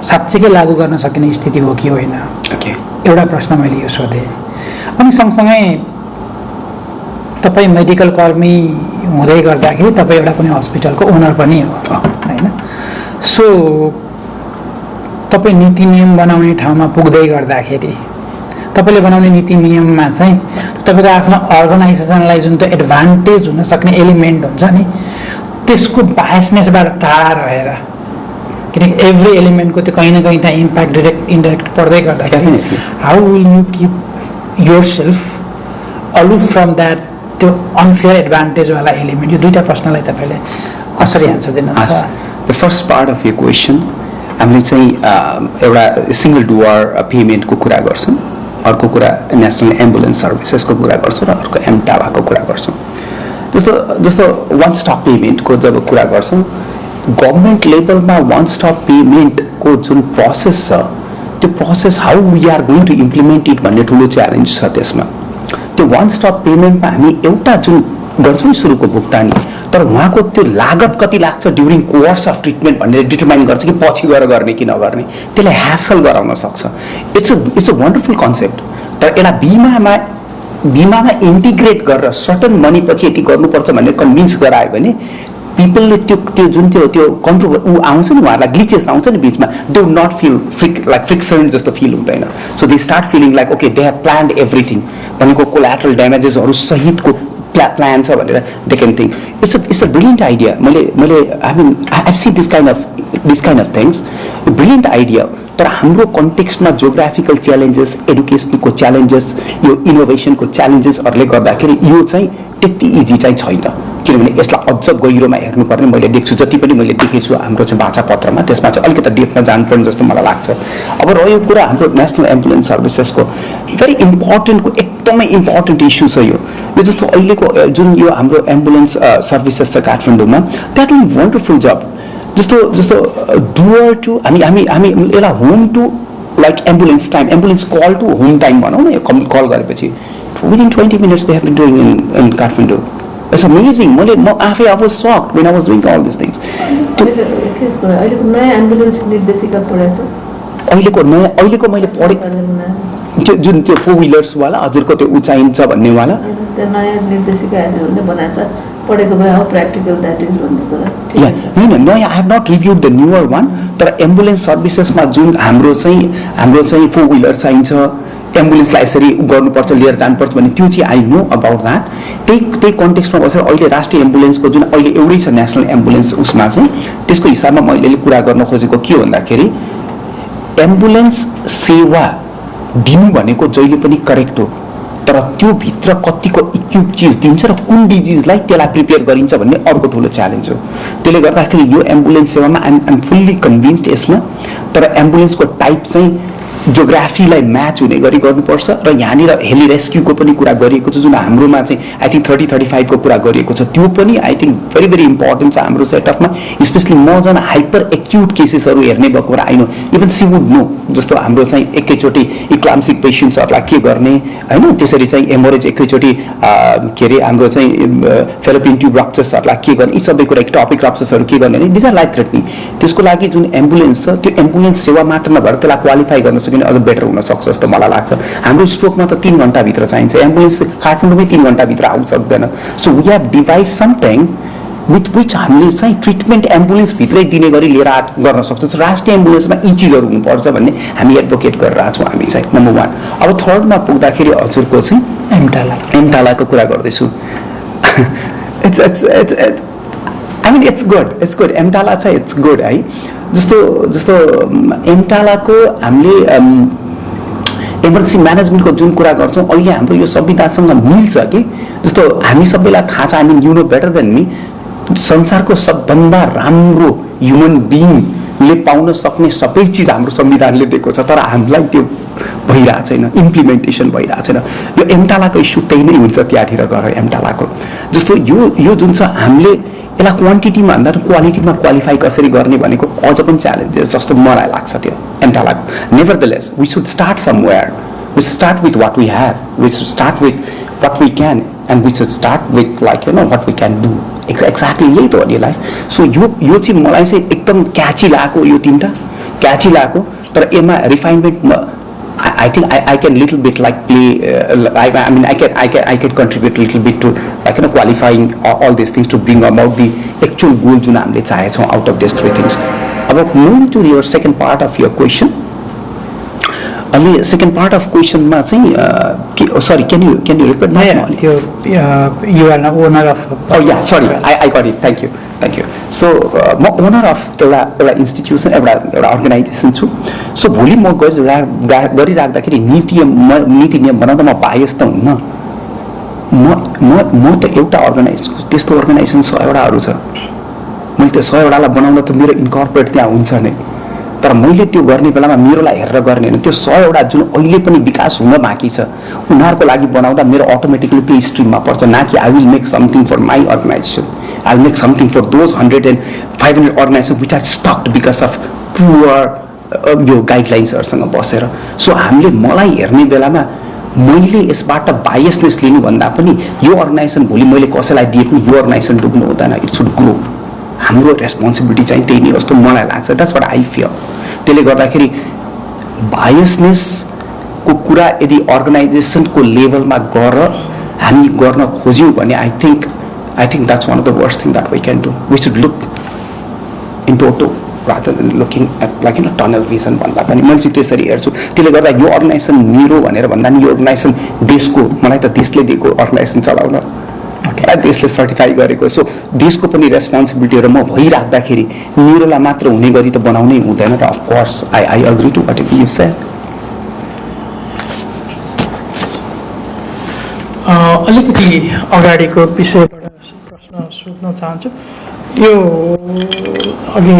साँच्चैकै लागू गर्न सकिने स्थिति हो कि होइन, एउटा प्रश्न मैले यो सोधेँ। अनि सँगसँगै तपाईँ मेडिकल कर्मी हुँदै गर्दाखेरि तपाईँ एउटा कुनै हस्पिटलको ओनर पनि हो होइन। सो तपाईँ नीति नियम बनाउने ठाउँमा पुग्दै गर्दाखेरि तपाईँले बनाउने नीति नियममा चाहिँ तपाईँको आफ्नो अर्गनाइजेसनलाई जुन त्यो एडभान्टेज हुन सक्ने एलिमेन्ट हुन्छ नि, त्यसको बायसनेसबाट टाढा रहेर, किनकि एभ्री एलिमेन्टको त्यो कहीँ न कहीँ त्यहाँ इम्प्याक्ट डिरेक्ट इन्डाइरेक्ट पर्दै गर्दाखेरि how will you keep yourself aloof from that त्यो अनफेयर एडभान्टेजवाला एलिमेन्ट। यो 2टा प्रश्नलाई तपाईँले कसरी एन्सर दिनुहुन्छ? द फर्स्ट पार्ट अफ यो क्वेसन हामीले चाहिँ एउटा सिङ्गल डुअर पेमेन्टको कुरा गर्छौँ, अर्को कुरा नेसनल एम्बुलेन्स सर्भिसेसको कुरा गर्छौँ, र अर्को एमटावाको कुरा गर्छौँ। जस्तो वान स्टप पेमेन्टको जब कुरा गर्छौँ, गभर्मेन्ट लेभलमा वान स्टप पेमेन्टको जुन प्रोसेस छ त्यो process how we are going to implement it भन्ने ठुलो च्यालेन्ज छ त्यसमा। त्यो वान स्टप पेमेन्टमा हामी एउटा जुन गर्छौँ सुरुको भुक्तानी, तर उहाँको त्यो लागत कति लाग्छ ड्युरिङ कोर्स अफ ट्रिटमेन्ट भनेर डिटरमाइन गर्छ कि पछि गएर गर्ने कि नगर्ने, त्यसलाई ह्यासल गराउन सक्छ। It's a wonderful concept. तर एउटा बिमामा इन्टिग्रेट गरेर सर्टन मनी पछि यति गर्नुपर्छ भनेर कन्भिन्स गरायो भने पिपलले त्यो जुन त्यो कन्ट्रोल आउँछ नि, उहाँहरूलाई ग्लिचेस आउँछ नि बिचमा, they would not feel friction जस्तो फिल हुँदैन। So they start feeling like okay they have planned everything, भनेको कोल्याटरल ड्यामेजेसहरू सहितको प्लान छ भनेर they can think it's a brilliant idea. मैले I seen this kind of things, brilliant idea. तर हाम्रो कन्टेक्स्टमा जोग्राफिकल च्यालेन्जेस, एडुकेसनको च्यालेन्जेस, यो इनोभेसनको च्यालेन्जेसहरूले गर्दाखेरि यो चाहिँ त्यति इजी चाहिँ छैन, किनभने यसलाई अझ गहिरोमा हेर्नुपर्ने मैले देख्छु। जति पनि मैले देखेको छु हाम्रो चाहिँ भाषा पत्रमा त्यसमा चाहिँ अलिकति डेपमा जानुपर्ने जस्तो मलाई लाग्छ। अब रह्यो कुरा हाम्रो नेसनल एम्बुलेन्स सर्भिसेसको, भेरी इम्पोर्टेन्टको एकदमै इम्पोर्टेन्ट इस्यु छ यो। जस्तो अहिलेको जुन यो हाम्रो एम्बुलेन्स सर्भिसेस छ काठमाडौँमा, द्याट विल वन्डरफुल जब। जस्तो डुअर टु हामी यसलाई home to like ambulance time, ambulance call to home time भनौँ न, कल गरेपछि within 20 minutes they have been doing in Kathmandu. It's amazing. म आफै I was shocked when I was doing all these things. अहिलेको नयाँ ambulance निर्देशिका पढेको छ, अहिलेको मैले पढेँ त्यो जुन त्यो 4 wheelersवाला हजुरको त्यो उचाइन्छ भन्नेवाला, त्यो नयाँ निर्देशिकाहरूले बनाएको छ, पढेको भए हाउ प्र्याक्टिकल द्याट इज भन्ने कुरा। होइन नयाँ I have not reviewed the newer one, तर एम्बुलेन्स सर्भिसेसमा जुन हाम्रो चाहिँ 4 wheeler चाहिन्छ, एम्बुलेन्सलाई यसरी गर्नुपर्छ, लिएर जानुपर्छ भन्ने त्यो चाहिँ आई नो अबाउट द्याट। त्यही कन्टेक्स्टमा बसेर अहिले राष्ट्रिय एम्बुलेन्सको जुन अहिले एउटै छ नेसनल एम्बुलेन्स, उसमा चाहिँ त्यसको हिसाबमा मैले कुरा गर्न खोजेको के भन्दाखेरि एम्बुलेन्स सेवा दिनु भनेको जहिले पनि करेक्ट हो, तर त्यो भित्र कतिको इक्विप चिज दिन्छ र कुन डिजिजलाई त्यसलाई प्रिपेयर गरिन्छ भन्ने अर्को ठुलो च्यालेन्ज हो। त्यसले गर्दाखेरि यो एम्बुलेन्स सेवामा आइएम फुल्ली कन्भिन्स्ड यसमा, तर एम्बुलेन्सको टाइप चाहिँ जोग्राफीलाई म्याच हुने गरी गर्नुपर्छ। र यहाँनिर हेली रेस्क्युको पनि कुरा गरिएको छ, जुन हाम्रोमा चाहिँ आई थिङ्क 30-35 को कुरा गरिएको छ, त्यो पनि आई थिङ्क भेरी इम्पोर्टेन्ट छ हाम्रो सेटअपमा। स्पेसली म झन् हाइपर एक्युट केसेसहरू हेर्ने भएको कुरा आइनो, इभन सी वुड नो, जस्तो हाम्रो चाहिँ एकैचोटि इक्लाम्सिक पेसेन्ट्सहरूलाई के गर्ने होइन, त्यसरी चाहिँ एमोरेज एकैचोटि के अरे हाम्रो चाहिँ फेलोपियन ट्युब रप्चर्सहरूलाई के गर्ने, यी सबै कुरा टपिक रप्चर्सहरू के गर्ने, दिज आर लाइफ थ्रेटनिङ। त्यसको लागि जुन एम्बुलेन्स छ त्यो एम्बुलेन्स सेवा मात्र नभएर त्यसलाई क्वालिफाई गर्न सकिने अझ बेटर हुन सक्छ जस्तो मलाई लाग्छ। हाम्रो स्ट्रोकमा त 3 घण्टाभित्र चाहिन्छ, एम्बुलेन्स काठमाडौँमै 3 घण्टाभित्र आउन सक्दैन। So we have device something with which हामीले चाहिँ ट्रिटमेन्ट एम्बुलेन्सभित्रै दिने गरी लिएर गर्न सक्छौँ। राष्ट्रिय एम्बुलेन्समा यी चिजहरू हुनुपर्छ भन्ने हामी एडभोकेट गरिरहेको छौँ हामी चाहिँ, नम्बर 1। अब थर्डमा पुग्दाखेरि हजुरको चाहिँ एमटालाको कुरा गर्दैछु। I mean it's good एमटाला चाहिँ it's good है जस्तो एमटालाको हामीले इमर्जेन्सी म्यानेजमेन्टको जुन कुरा गर्छौँ अहिले हाम्रो यो संविधानसँग मिल्छ कि जस्तो हामी सबैलाई थाहा छ हामी you know better than me संसारको सबभन्दा राम्रो ह्युमन बिइङले पाउन सक्ने सबै चिज हाम्रो संविधानले दिएको छ तर हामीलाई त्यो भइरहेको छैन इम्प्लिमेन्टेसन भइरहेको छैन यो एमटालाको इस्यु त्यही नै हुन्छ त्यहाँतिर गएर एमटालाको जस्तो यो जुन छ हामीले यसलाई क्वान्टिटीमा भन्दा क्वालिटीमा क्वालिफाई कसरी गर्ने भनेको अझ पनि च्यालेन्जेस जस्तो मलाई लाग्छ त्यो एमटालाको nevertheless we should start somewhere we should start with what we have we should start with what we can and we should start with like what we can do exactly यही त हो नि life so यो चाहिँ मलाई चाहिँ एकदम क्याची लागेको यो तिनवटा क्याची लागेको तर यसमा refinement I think I can little bit like play. I mean I can contribute a little bit to like qualifying all these things to bring about the actual goal जुन हामीले चाहेछौँ out of these three things. About moving to your second part of your question. Ali second part of question मा चाहिँ sorry can you repeat that? You are an owner of. Oh yeah, sorry, I got it. Thank you. So म owner of एउटा institution एउटा organization छु. So भोलि म गरिराख्दाखेरि नीति नियम बनाउँदा म बायस त हुन्न. म त एउटा अर्गनाइजेसन त्यस्तो अर्गनाइजेसन 100वटाहरू छ. मैले त्यो 100वटालाई बनाउँदा त मेरो इन्कर्पोरेट त्यहाँ हुन्छ नै. तर मैले त्यो गर्ने बेलामा मेरोलाई हेरेर गर्ने होइन त्यो 100वटा जुन अहिले पनि विकास हुन बाँकी छ उनीहरूको लागि बनाउँदा मेरो अटोमेटिकली त्यो स्ट्रिममा पर्छ न कि I will make something for my organisation I will make something for those 100 and 500 organisation which are stuck because of poor यो गाइडलाइन्सहरूसँग बसेर सो हामीले मलाई हेर्ने बेलामा मैले यसबाट बायसनेस लिनु भन्दा पनि यो अर्गनाइजेसन भोलि मैले कसैलाई दिए पनि यो अर्गनाइजेसन डुब्नु हुँदैन इट सुड ग्रो हाम्रो रेस्पोन्सिबिलिटी चाहिँ त्यही नै जस्तो मलाई लाग्छ द्याट्स व्हाट आई फिल त्यसले गर्दाखेरि बायसनेसको कुरा यदि अर्गनाइजेसनको लेभलमा गएर हामी गर्न खोज्यौँ भने I think that's one of the worst thing that we can do we should look in toto rather than looking at like tunnel vision भन्दा पनि मैले चाहिँ त्यसरी हेर्छु त्यसले गर्दा यो अर्गनाइजेसन मेरो भनेर भन्दा नि यो अर्गनाइजेसन देशको मलाई त देशले दिएको अर्गनाइजेसन चलाउन देशले सर्टिफाई गरेको सो देशको पनि रेस्पोन्सिबिलिटी र म भइराख्दाखेरि मेरोलाई मात्र हुने गरी त बनाउनै हुँदैन र of course I agree to what you said अलिकति अगाडिको विषयबाट प्रश्न सोध्न चाहन्छु यो अघि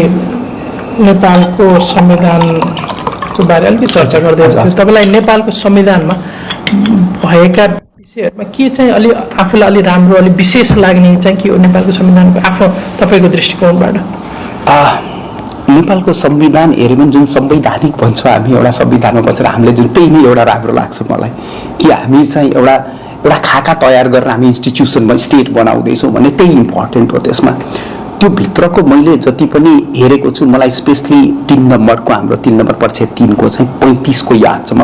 नेपालको संविधानको बारे अलिकति चर्चा गर्दै हुनुहुन्छ तपाईँलाई नेपालको संविधानमा भएका विषयहरूमा के चाहिँ अलि आफूलाई अलि राम्रो अलि विशेष लाग्ने चाहिँ के हो नेपालको संविधानको आफ्नो तपाईँको दृष्टिकोणबाट नेपालको संविधान हेऱ्यो भने जुन संवैधानिक भन्छौँ हामी एउटा संविधानमा बसेर हामीले जुन त्यही नै एउटा राम्रो लाग्छ मलाई कि हामी चाहिँ एउटा खाका तयार गरेर हामी इन्स्टिट्युसनमा स्टेट बनाउँदैछौँ भने त्यही इम्पोर्टेन्ट हो त्यसमा त्यो भित्रको मैले जति पनि हेरेको छु मलाई स्पेसली 3 नम्बरको हाम्रो 3 नम्बर परिच्छेद 3 को चाहिँ 35 को याद छ म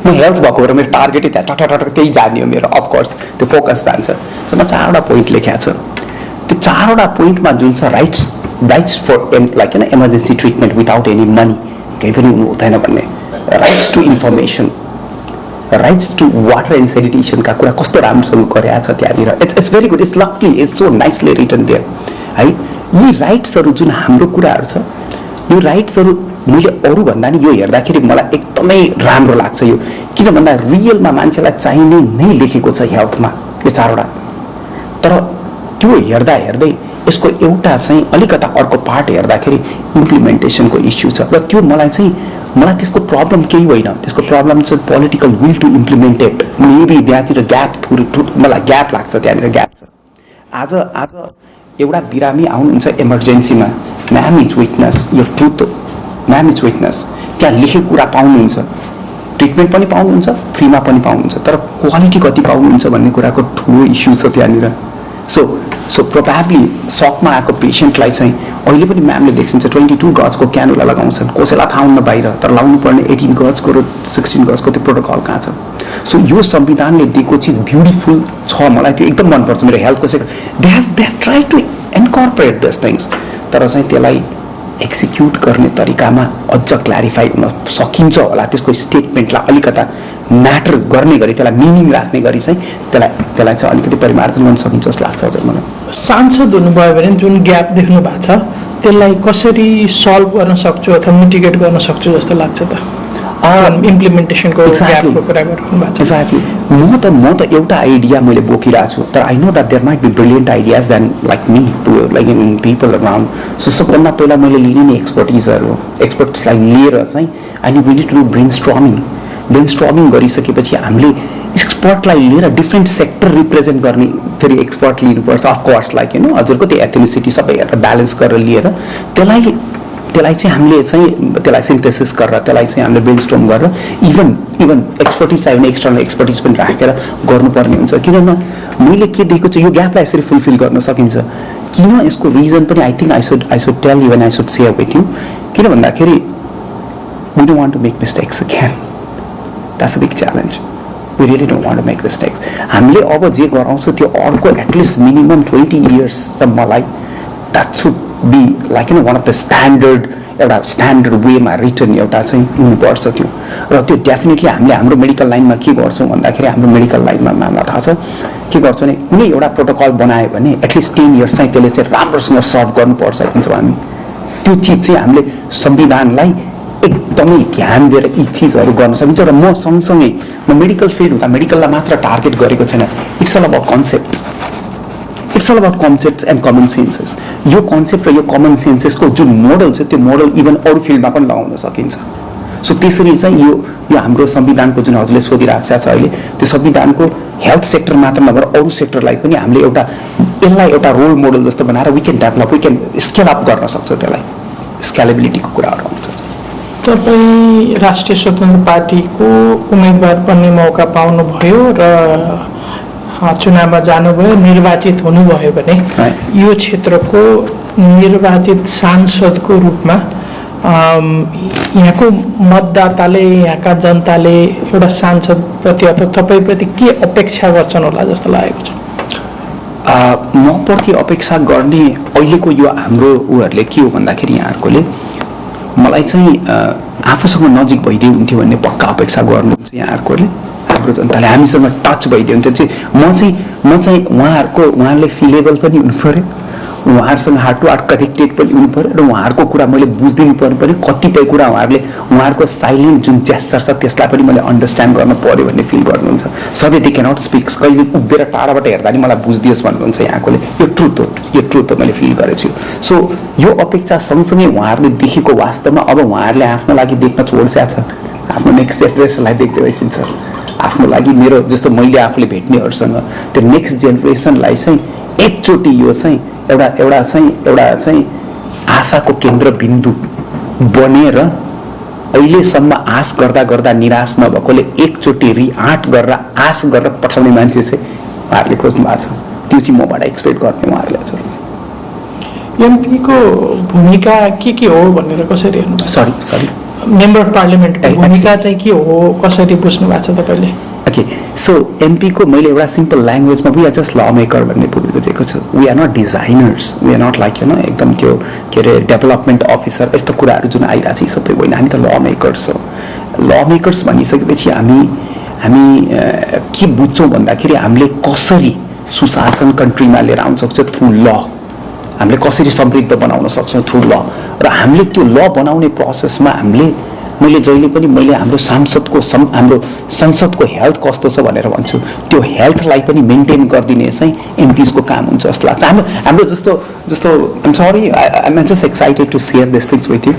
म हेल्थ भएको भएर मेरो टार्गेटै त्यहाँ टटटट त्यही जाने हो मेरो अफकोर्स त्यो फोकस जान्छ सो म 4वटा पोइन्ट लेखेको छ त्यो 4वटा पोइन्टमा जुन छ rights for like emergency treatment without any money केही पनि हुनु हुँदैन भन्ने rights to information rights to water and सेनिटेसनका कुरा कस्तो राम्रोसँग गरेको छ त्यहाँनिर it's very good it's lovely it's so nicely written there है यी राइट्सहरू जुन हाम्रो कुराहरू छ यो राइट्सहरू मैले अरू भन्दा नि यो हेर्दाखेरि मलाई एकदमै राम्रो लाग्छ यो किन भन्दा रियलमा मान्छेलाई चाहिने नै लेखेको छ हेल्थमा यो 4वटा तर त्यो हेर्दै यसको एउटा चाहिँ अलिकता अर्को पार्ट हेर्दाखेरि इम्प्लिमेन्टेसनको इस्यु छ र त्यो मलाई त्यसको प्रब्लम केही होइन त्यसको प्रब्लम चाहिँ political will to implement it maybe त्यहाँतिर ग्याप मलाई ग्याप लाग्छ त्यहाँनिर ग्याप छ आज एउटा बिरामी आउनुहुन्छ इमर्जेन्सीमा म्याम इज विटनेस यो ट्रुथ म्याम इज विटनेस त्यहाँ लेखेको कुरा पाउनुहुन्छ ट्रिटमेन्ट पनि पाउनुहुन्छ फ्रीमा पनि पाउनुहुन्छ तर क्वालिटी कति पाउनुहुन्छ भन्ने कुराको ठुलो इस्यु छ त्यहाँनिर सो प्रोबेबली सकमा आएको पेसेन्टलाई चाहिँ अहिले पनि म्यामले देखिन्छ 22 गजको क्यानुला लगाउँछन् कसैलाई थाहा हुन्न बाहिर तर लाउनु पर्ने 18 गजको र 16 गजको त्यो प्रोटोकल कहाँ छ सो यो संविधानले दिएको चिज ब्युटिफुल छ मलाई त्यो एकदम मनपर्छ मेरो हेल्थको sector they have try to incorporate this things तर चाहिँ त्यसलाई एक्जिक्युट गर्ने तरिकामा अझ क्ल्यारिफाई हुन सकिन्छ होला त्यसको स्टेटमेन्टलाई अलिकता म्याटर गर्ने गरी त्यसलाई मिनिङ राख्ने गरी चाहिँ त्यसलाई त्यसलाई चाहिँ अलिकति परिमार्जन गर्न सकिन्छ जस्तो लाग्छ हजुर मलाई। सांसद हुनुभयो भने जुन ग्याप देख्नु भएको छ त्यसलाई कसरी सल्भ गर्न सक्छु अथवा मिटिगेट गर्न सक्छु जस्तो लाग्छ त? इम्प्लिमेन्टेसनको ग्यापको कुरा गर्नुभएको छ। एक्ज्याक्टली म त एउटा आइडिया मैले बोकिरहेको छु, तर I know that there might be brilliant ideas then like me to like in people around. So सबभन्दा पहिला मैले लिने एक्सपर्ट्सलाई लिएर चाहिँ अनि we need to brainstorming गरिसकेपछि हामीले एक्सपर्टलाई लिएर डिफ्रेन्ट सेक्टर रिप्रेजेन्ट गर्ने फेरि एक्सपर्ट लिनुपर्छ अफकोर्स, लाइक हजुरको त्यो एथेनिसिटी सबै हेरेर ब्यालेन्स गरेर लिएर त्यसलाई चाहिँ हामीले चाहिँ त्यसलाई सिन्थेसिस गरेर त्यसलाई चाहिँ हामीले ब्रेन स्ट्रम गरेर इभन एक्सपर्टिज चाहियो भने एक्सटर्नल एक्सपर्टिज पनि राखेर गर्नुपर्ने हुन्छ। किनभने मैले के देखेको छु यो ग्यापलाई यसरी फुलफिल गर्न सकिन्छ। किन यसको रिजन पनि I think I should tell you and I should share with you. किन भन्दाखेरि we don't want to make mistakes again, that's a big challenge. We really don't want to make mistakes. हामीले अब जे गराउँछौँ त्यो अर्को at least minimum 20 इयर्ससम्मलाई that should be like one of the standard वेमा रिटर्न एउटा चाहिँ हुनुपर्छ त्यो। र त्यो डेफिनेटली हामीले हाम्रो मेडिकल लाइनमा के गर्छौँ भन्दाखेरि हाम्रो मेडिकल लाइनमा हामीलाई थाहा छ के गर्छौँ भने कुनै एउटा प्रोटोकल बनायो भने एटलिस्ट 10 इयर्स चाहिँ त्यसले चाहिँ राम्रोसँग सर्भ गर्नुपर्छ भन्छौँ हामी। त्यो चिज चाहिँ हामीले संविधानलाई एकदमै ध्यान दिएर यी चिजहरू गर्न सकिन्छ। र म सँगसँगै म मेडिकल फिल्ड हुँदा मेडिकललाई मात्र टार्गेट गरेको छैन। It's all about concepts and common senses. यो कन्सेप्ट र यो कमन सेन्सेसको जुन मोडल छ त्यो मोडल इभन अरू फिल्डमा पनि लगाउन सकिन्छ। सो त्यसरी चाहिँ यो हाम्रो संविधानको जुन हजुरले सोधिरहेको छ अहिले त्यो संविधानको हेल्थ सेक्टर मात्र नभएर अरू सेक्टरलाई पनि हामीले यसलाई एउटा रोल मोडल जस्तो बनाएर वी क्यान स्केल अप गर्न सक्छौँ। त्यसलाई स्केलेबिलिटीको कुराहरू आउँछ। तपाईँ राष्ट्रिय स्वतन्त्र पार्टीको उम्मेदवार बन्ने मौका पाउनुभयो र चुनावमा जानुभयो, निर्वाचित हुनुभयो भने यो क्षेत्रको निर्वाचित सांसदको रूपमा यहाँको मतदाताले यहाँका जनताले एउटा सांसदप्रति अथवा तपाईँप्रति के अपेक्षा गर्छन् होला जस्तो लागेको छ? म प्रति अपेक्षा गर्ने अहिलेको यो हाम्रो उहरूले के हो भन्दाखेरि यहाँहरूकोले मलाई चाहिँ आफूसँग नजिक भइदियो हुन्थ्यो भन्ने पक्का अपेक्षा गर्नुहुन्छ यहाँहरूकोले। हाम्रो जनताले हामीसँग टच भइदियो भने चाहिँ म चाहिँ उहाँहरूले फिलेबल पनि हुनु पऱ्यो, उहाँहरूसँग हार्ट टु हार्ट कनेक्टेड पनि हुनु पऱ्यो र उहाँहरूको कुरा मैले बुझिदिनु पर्नु पऱ्यो। कतिपय कुरा उहाँहरूको साइलेन्ट जुन जेस्चर छ त्यसलाई पनि मैले अन्डरस्ट्यान्ड गर्नु पऱ्यो भन्ने फिल गर्नुहुन्छ। सधैँ दे क्यानट स्पिक, कहिले उभिएर टाढाबाट हेर्दा नि मलाई बुझिदियोस् भन्नुहुन्छ यहाँकोले। यो ट्रुथ हो मैले फिल गरेको छु। सो यो अपेक्षा सँगसँगै उहाँहरूले देखेको वास्तवमा अब उहाँहरूले आफ्नो लागि देख्न छोडिसकेको छ। आफ्नो नेक्स्ट जेनेरेसनलाई देख्दै भइसिन्छ। आफ्नो लागि मेरो जस्तो मैले आफूले भेट्नेहरूसँग त्यो नेक्स्ट जेनेरेसनलाई चाहिँ एकचोटि यो चाहिँ एउटा चाहिँ आशाको केन्द्रबिन्दु बनेर अहिलेसम्म आश गर्दा निराश नभएकोले एकचोटि रिआँट गरेर आश गरेर पठाउने मान्छे चाहिँ उहाँहरूले खोज्नु भएको छ। त्यो चाहिँ मबाट एक्सपेक्ट गर्ने उहाँहरूले हजुर। एमपीको भूमिका के हो भनेर कसरी हेर्नु? सरी मेम्बर अफ पार्लियामेन्टको भूमिका चाहिँ के हो कसरी बुझ्नु भएको छ तपाईँले? ओके, सो एमपीको मैले एउटा सिम्पल ल्याङ्ग्वेजमा we are just law maker भन्ने बुझेको छु। We are not designers, we are not like एकदम त्यो के अरे डेभलपमेन्ट अफिसर यस्तो कुराहरू जुन आइरहेको छ सबै होइन। हामी त ल मेकर्स हो। ल मेकर्स भनिसकेपछि हामी के बुझ्छौँ भन्दाखेरि हामीले कसरी सुशासन कन्ट्रीमा लिएर आउन सक्छौँ थ्रु ल, हामीले कसरी समृद्ध बनाउन सक्छौँ थ्रु ल। र हामीले त्यो ल बनाउने प्रोसेसमा मैले जहिले पनि हाम्रो संसदको हेल्थ कस्तो छ भनेर भन्छु। त्यो हेल्थलाई पनि मेन्टेन गरिदिने चाहिँ एमपिजको काम हुन्छ जस्तो लाग्छ। हाम्रो जस्तो I'm sorry, I'm just excited to share this things with you.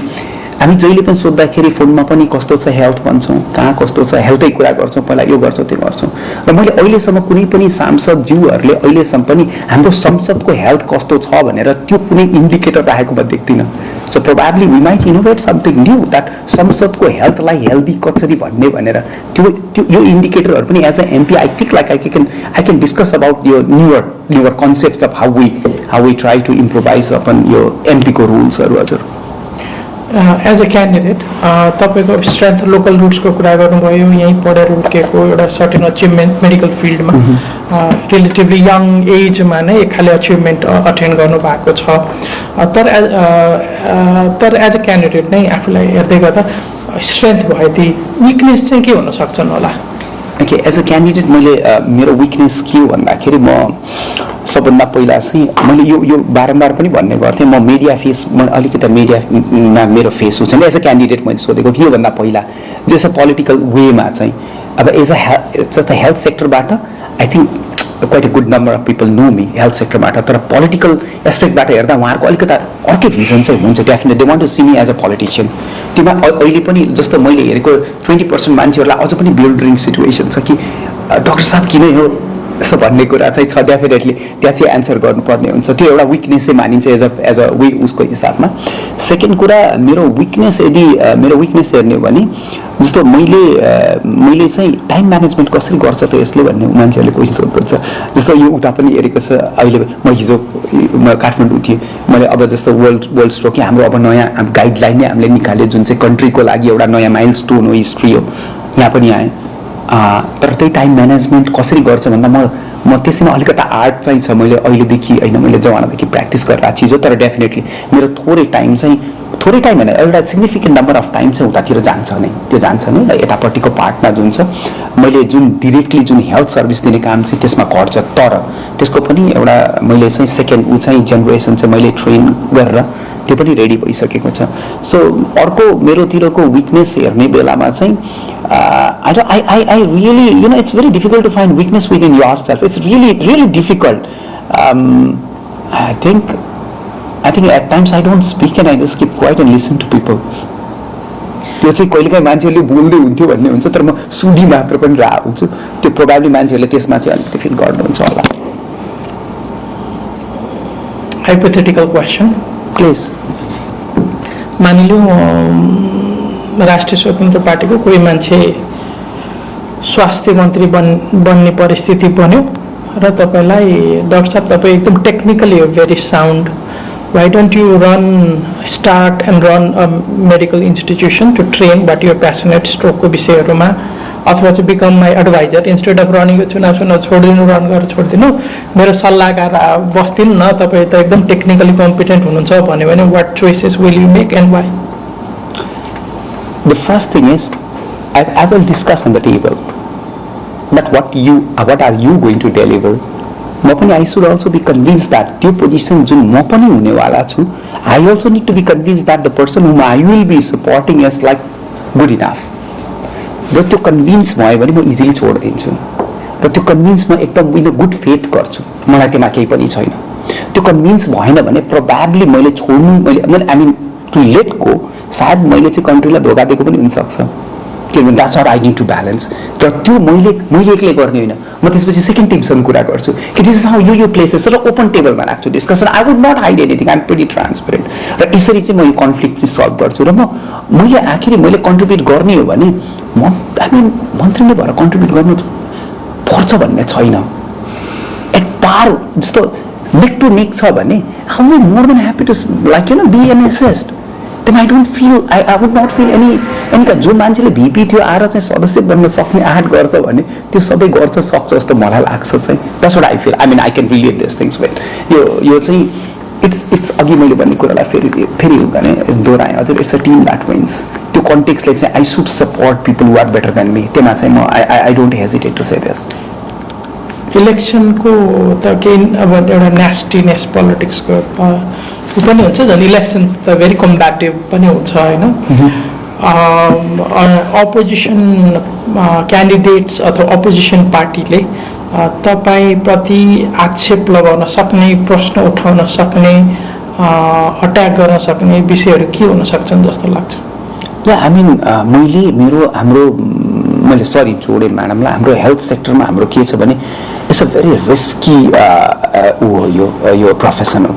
हामी जहिले पनि सोद्धाखेरि फोनमा पनि कस्तो छ हेल्थ भन्छौँ, कहाँ कस्तो छ हेल्थै कुरा गर्छौँ, पहिला यो गर्छौँ त्यो गर्छौँ। र मैले अहिलेसम्म कुनै पनि सांसदज्यूहरूले अहिलेसम्म पनि हाम्रो संसदको हेल्थ कस्तो छ भनेर त्यो कुनै इन्डिकेटर राखेको म देख्दिनँ। So probably we might innovate something new that संसदको हेल्थलाई हेल्दी कसरी भन्ने भनेर त्यो यो इन्डिकेटरहरू पनि as a MP I think like I can discuss about यो newer concept of how we try to improvise upon यो एमपीको रुल्सहरू हजुर। एज अ क्यान्डिडेट तपाईँको स्ट्रेन्थ लोकल रुट्सको कुरा गर्नुभयो, यहीँ पढेर हुर्केको एउटा सर्टेन अचिभमेन्ट मेडिकल फिल्डमा रिलेटिभली यङ एजमा नै एक खाले अचिभमेन्ट अटेन्ड गर्नुभएको छ। तर एज अ क्यान्डिडेट नै आफूलाई हेर्दै गर्दा स्ट्रेन्थ भए ती विकनेस चाहिँ के हुन सक्छन् होला? ओके एज अ क्यान्डिडेट मैले मेरो विकनेस के हो भन्दाखेरि म सबभन्दा पहिला चाहिँ मैले यो बारम्बार पनि भन्ने गर्थेँ म मिडिया फेस म अलिकति मिडियामा मेरो फेस हो छैन एज अ क्यान्डिडेट मैले सोधेको कि योभन्दा पहिला जस अ पोलिटिकल वेमा चाहिँ अब एज अ जस्तो हेल्थ सेक्टरबाट I think quite a good number of people know me health सेक्टरबाट तर पोलिटिकल एस्पेक्टबाट हेर्दा उहाँहरूको अलिकति अर्कै भिजन चाहिँ हुन्छ definite they want to see me as a politician त्योमा अहिले पनि जस्तो मैले हेरेको 20% मान्छेहरूलाई अझ पनि बिल्डरिङ सिचुएसन छ कि डाक्टर साहब किन हो यस्तो भन्ने कुरा चाहिँ छ डेफिनेटली त्यहाँ चाहिँ एन्सर गर्नुपर्ने हुन्छ त्यो एउटा विकनेस चाहिँ मानिन्छ एज अ वे उसको हिसाबमा सेकेन्ड कुरा मेरो विकनेस यदि मेरो विकनेस हेर्ने हो भने जस्तो मैले चाहिँ टाइम म्यानेजमेन्ट कसरी गर्छ त यसले भन्ने मान्छेहरूले क्वेसन सोध्नुहुन्छ जस्तो यो उता पनि हेरेको छ अहिले म हिजो म काठमाडौँ थिएँ मैले अब जस्तो वर्ल्ड स्ट्रोक हाम्रो अब नयाँ गाइडलाइन नै हामीले निकाल्यो जुन चाहिँ कन्ट्रीको लागि एउटा नयाँ माइल स्टोन हो हिस्ट्री हो यहाँ पनि आएँ तर त्यही टाइम म्यानेजमेन्ट कसरी गर्छ भन्दा म त्यसैमा अलिकति आर्ट चाहिँ छ मैले अहिलेदेखि होइन मैले जमानादेखि प्र्याक्टिस गरिरहेको चिज हो तर डेफिनेटली मेरो थोरै टाइम होइन एउटा सिग्निफिकेन्ट नम्बर अफ टाइम चाहिँ उतातिर जान्छ नै त्यो जान्छ नै र यतापट्टिको पार्टमा जुन छ मैले जुन डिरेक्टली जुन हेल्थ सर्भिस दिने काम चाहिँ त्यसमा गर्छ तर त्यसको पनि एउटा मैले चाहिँ सेकेन्ड चाहिँ जेनेरेसन चाहिँ मैले ट्रेन गरेर त्यो पनि रेडी भइसकेको छ सो अर्को मेरोतिरको विकनेस हेर्ने बेलामा चाहिँ I really, it's very difficult to find weakness within yourself. It's really difficult. I think at times I don't speak and I just keep quiet and listen to people. त्यो चाहिँ कहिलेकाहीँ मान्छेहरूले बोल्दै हुन्थ्यो भन्ने हुन्छ तर म सुधी मात्र पनि रहेको हुन्छु त्यो प्रोबाब्ली मान्छेहरूले त्यसमा चाहिँ अलिकति फिल गर्नुहुन्छ होला हाइपोथेटिकल क्वेसन प्लिज मानिलिउँ राष्ट्रिय स्वतन्त्र पार्टीको कोही मान्छे स्वास्थ्य मन्त्री बन्ने परिस्थिति बन्यो र तपाईलाई डाक्टर साहब तपाईँ एकदम technically very sound why don't you start and run a medical institution to train what your passionate स्ट्रोकको विषयहरूमा अथवा चाहिँ become my advisor instead of running यो चुनाव छोडिदिनु रन गरेर छोडिदिनु मेरो सल्लाहकार बस्दिनु न तपाईँ त एकदम टेक्निकली कम्पिटेन्ट हुनुहुन्छ भन्यो भने what choices will you make and why The first thing is, I will discuss on the table. But what are you going to deliver? I should also be convinced that the position jun ma pani hune wala chu, I also need to be convinced that the person whom I will be supporting is like good enough. र त्यो convince भयो भने म easily छोडिदिन्छु र त्यो कन्भिन्समा एकदम with good faith गर्छु मलाई त्यसमा केही पनि छैन त्यो कन्भिन्स भएन भने प्रोबेबली मैले छोड्नु I mean to let go सायद मैले चाहिँ कन्ट्रीलाई धोका दिएको पनि हुनसक्छ किनभने that's what I need to balance र त्यो मैले एक्लै गर्ने होइन म त्यसपछि सेकेन्ड टिमसँग कुरा गर्छु कि दिस इज हाउ यो प्लेसेस र ओपन टेबलमा राख्छु discussion I would not hide anything I am pretty transparent र यसरी चाहिँ म यो कन्फ्लिक्ट चाहिँ सल्भ गर्छु र मैले आखिरी मैले कन्ट्रिब्युट गर्ने हो भने मन्त्री नै भएर कन्ट्रिब्युट गर्नु पर्छ भन्ने छैन एट पार जस्तो नेक टु नेक छ भने I will more than happy to like be an assist then I don't feel, I would not feel any जो मान्छेले भिपी थियो आएर चाहिँ सदस्य बन्न सक्ने आँट गर्छ भने त्यो सबै गर्छ सक्छ जस्तो मलाई लाग्छ चाहिँ that's what I feel I mean I can relate this things with यो चाहिँ इट्स अघि मैले भन्ने कुरालाई फेरि भने दोहोऱ्याएँ हजुर it's a team that wins त्यो कन्टेक्स्टले चाहिँ I should support people who are better than me त्यसमा चाहिँ म I don't hesitate to say this इलेक्सनको त केही अब एउटा नेस्टिनेस पोलिटिक्सको पनि हुन्छ झन् इलेक्सन्स त भेरी कम्ब्याटिभ पनि हुन्छ होइन अपोजिसन क्यान्डिडेट्स अथवा अपोजिसन पार्टीले तपाईँप्रति आक्षेप लगाउन सक्ने प्रश्न उठाउन सक्ने अट्याक गर्न सक्ने विषयहरू के हुन सक्छन् जस्तो लाग्छ या आई मिन मैले सरी जोडेँ म्याडमलाई हाम्रो हेल्थ सेक्टरमा हाम्रो के छ भने इट्स अ भेरी रिस्की यो प्रोफेसन हो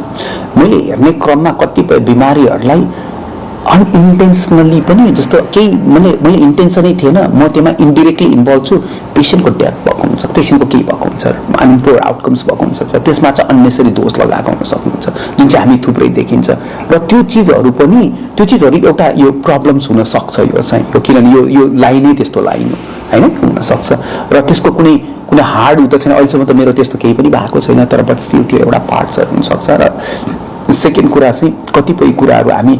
मैले हेर्ने क्रममा कतिपय बिमारीहरूलाई अनइन्टेन्सनली पनि जस्तो केही मैले इन्टेन्सनै थिएन म त्यसमा इन्डिरेक्टली इन्भल्भ छु पेसेन्टको डेथ भएको हुन्छ पेसेन्टको केही भएको हुन्छ अनि पोर आउटकम्स भएको हुनसक्छ त्यसमा चाहिँ अन्नेसरी दोष लगाएको हुन सक्नुहुन्छ जुन चाहिँ हामी थुप्रै देखिन्छ र त्यो चिजहरू एउटा यो प्रब्लम्स हुनसक्छ यो चाहिँ यो किनभने यो लाइनै त्यस्तो लाइन हो होइन हुनसक्छ र त्यसको कुनै हार्ड उ त छैन अहिलेसम्म त मेरो त्यस्तो केही पनि भएको छैन तर बट स्टिल त्यो एउटा पार्ट्सहरू हुनसक्छ र सेकेन्ड कुरा चाहिँ कतिपय कुराहरू हामी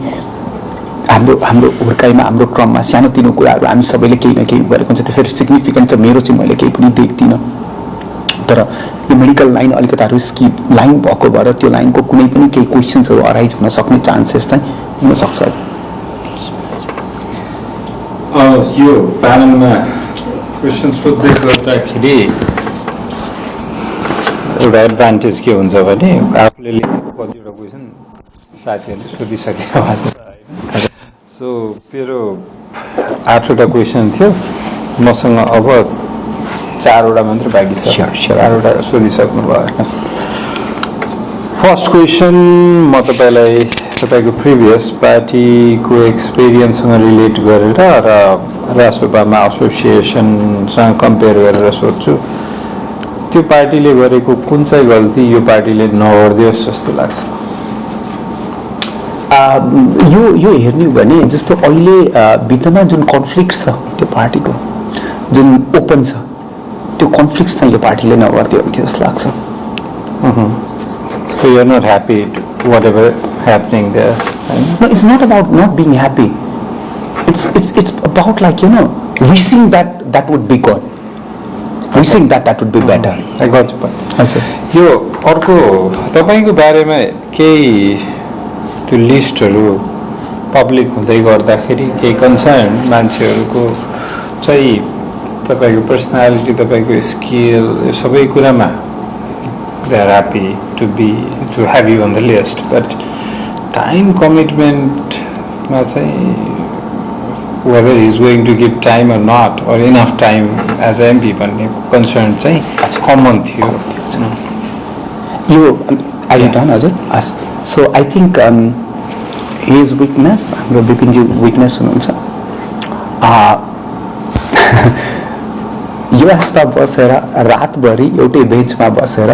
हाम्रो हुर्काइमा हाम्रो क्रममा सानोतिनो कुराहरू हामी सबैले केही न केही गरेको हुन्छ, त्यसरी सिग्निफिकेन्ट छ मेरो चाहिँ मैले केही पनि देख्दिनँ। तर यो मेडिकल लाइन अलिकति रिस्की लाइन भएको भएर त्यो लाइनको कुनै पनि केही क्वेसन्सहरू अराइज हुन सक्ने चान्सेस चाहिँ हुनसक्छ। यो प्यानलमा क्वेसन सोध्दै गर्दाखेरि एउटा एडभान्टेज के हुन्छ भने आफूले लेखेको कतिवटा क्वेसन साथीहरूले सोधिसकेको भएको छ होइन। सो मेरो 8वटा क्वेसन थियो, मसँग अब 4वटा मात्र बाँकी छ। 4वटा सोधिसक्नु भयो। फर्स्ट क्वेसन म तपाईँलाई तपाईँको प्रिभियस पार्टीको एक्सपिरियन्ससँग रिलेट गरेर र राष्ट्रसभामा एसोसिएसनसँग कम्पेयर गरेर सोध्छु, त्यो पार्टीले गरेको कुन चाहिँ गल्ती यो पार्टीले नगरिदियोस् जस्तो लाग्छ? यो हेर्ने हो भने जस्तो अहिले भित्रमा जुन कन्फ्लिक्ट छ त्यो पार्टीको जुन ओपन छ त्यो कन्फ्लिक्ट चाहिँ यो पार्टीले नगरिदियो थियो जस्तो लाग्छ। So you're not happy to whatever happening there? No, it's not about not being happy. It's about like wishing that would be good. Wishing that would be better. I got your point. यो अर्को तपाईँको बारेमा केही त्यो लिस्टहरू public हुँदै गर्दाखेरि केही concern मान्छेहरूको चाहिँ तपाईँको पर्सनालिटी, तपाईँको स्किल, यो सबै कुरामा they are happy to have you on the list, but time commitment मा चाहिँ whether he is going to give time or not or enough time as an MP भन्ने concern चाहिँ common थियो। Are you done, Ajay? So I think his weakness, हाम्रो बिपिनजी weakness हुनुहुन्छ। युएसमा बसेर रातभरि एउटै बेन्चमा बसेर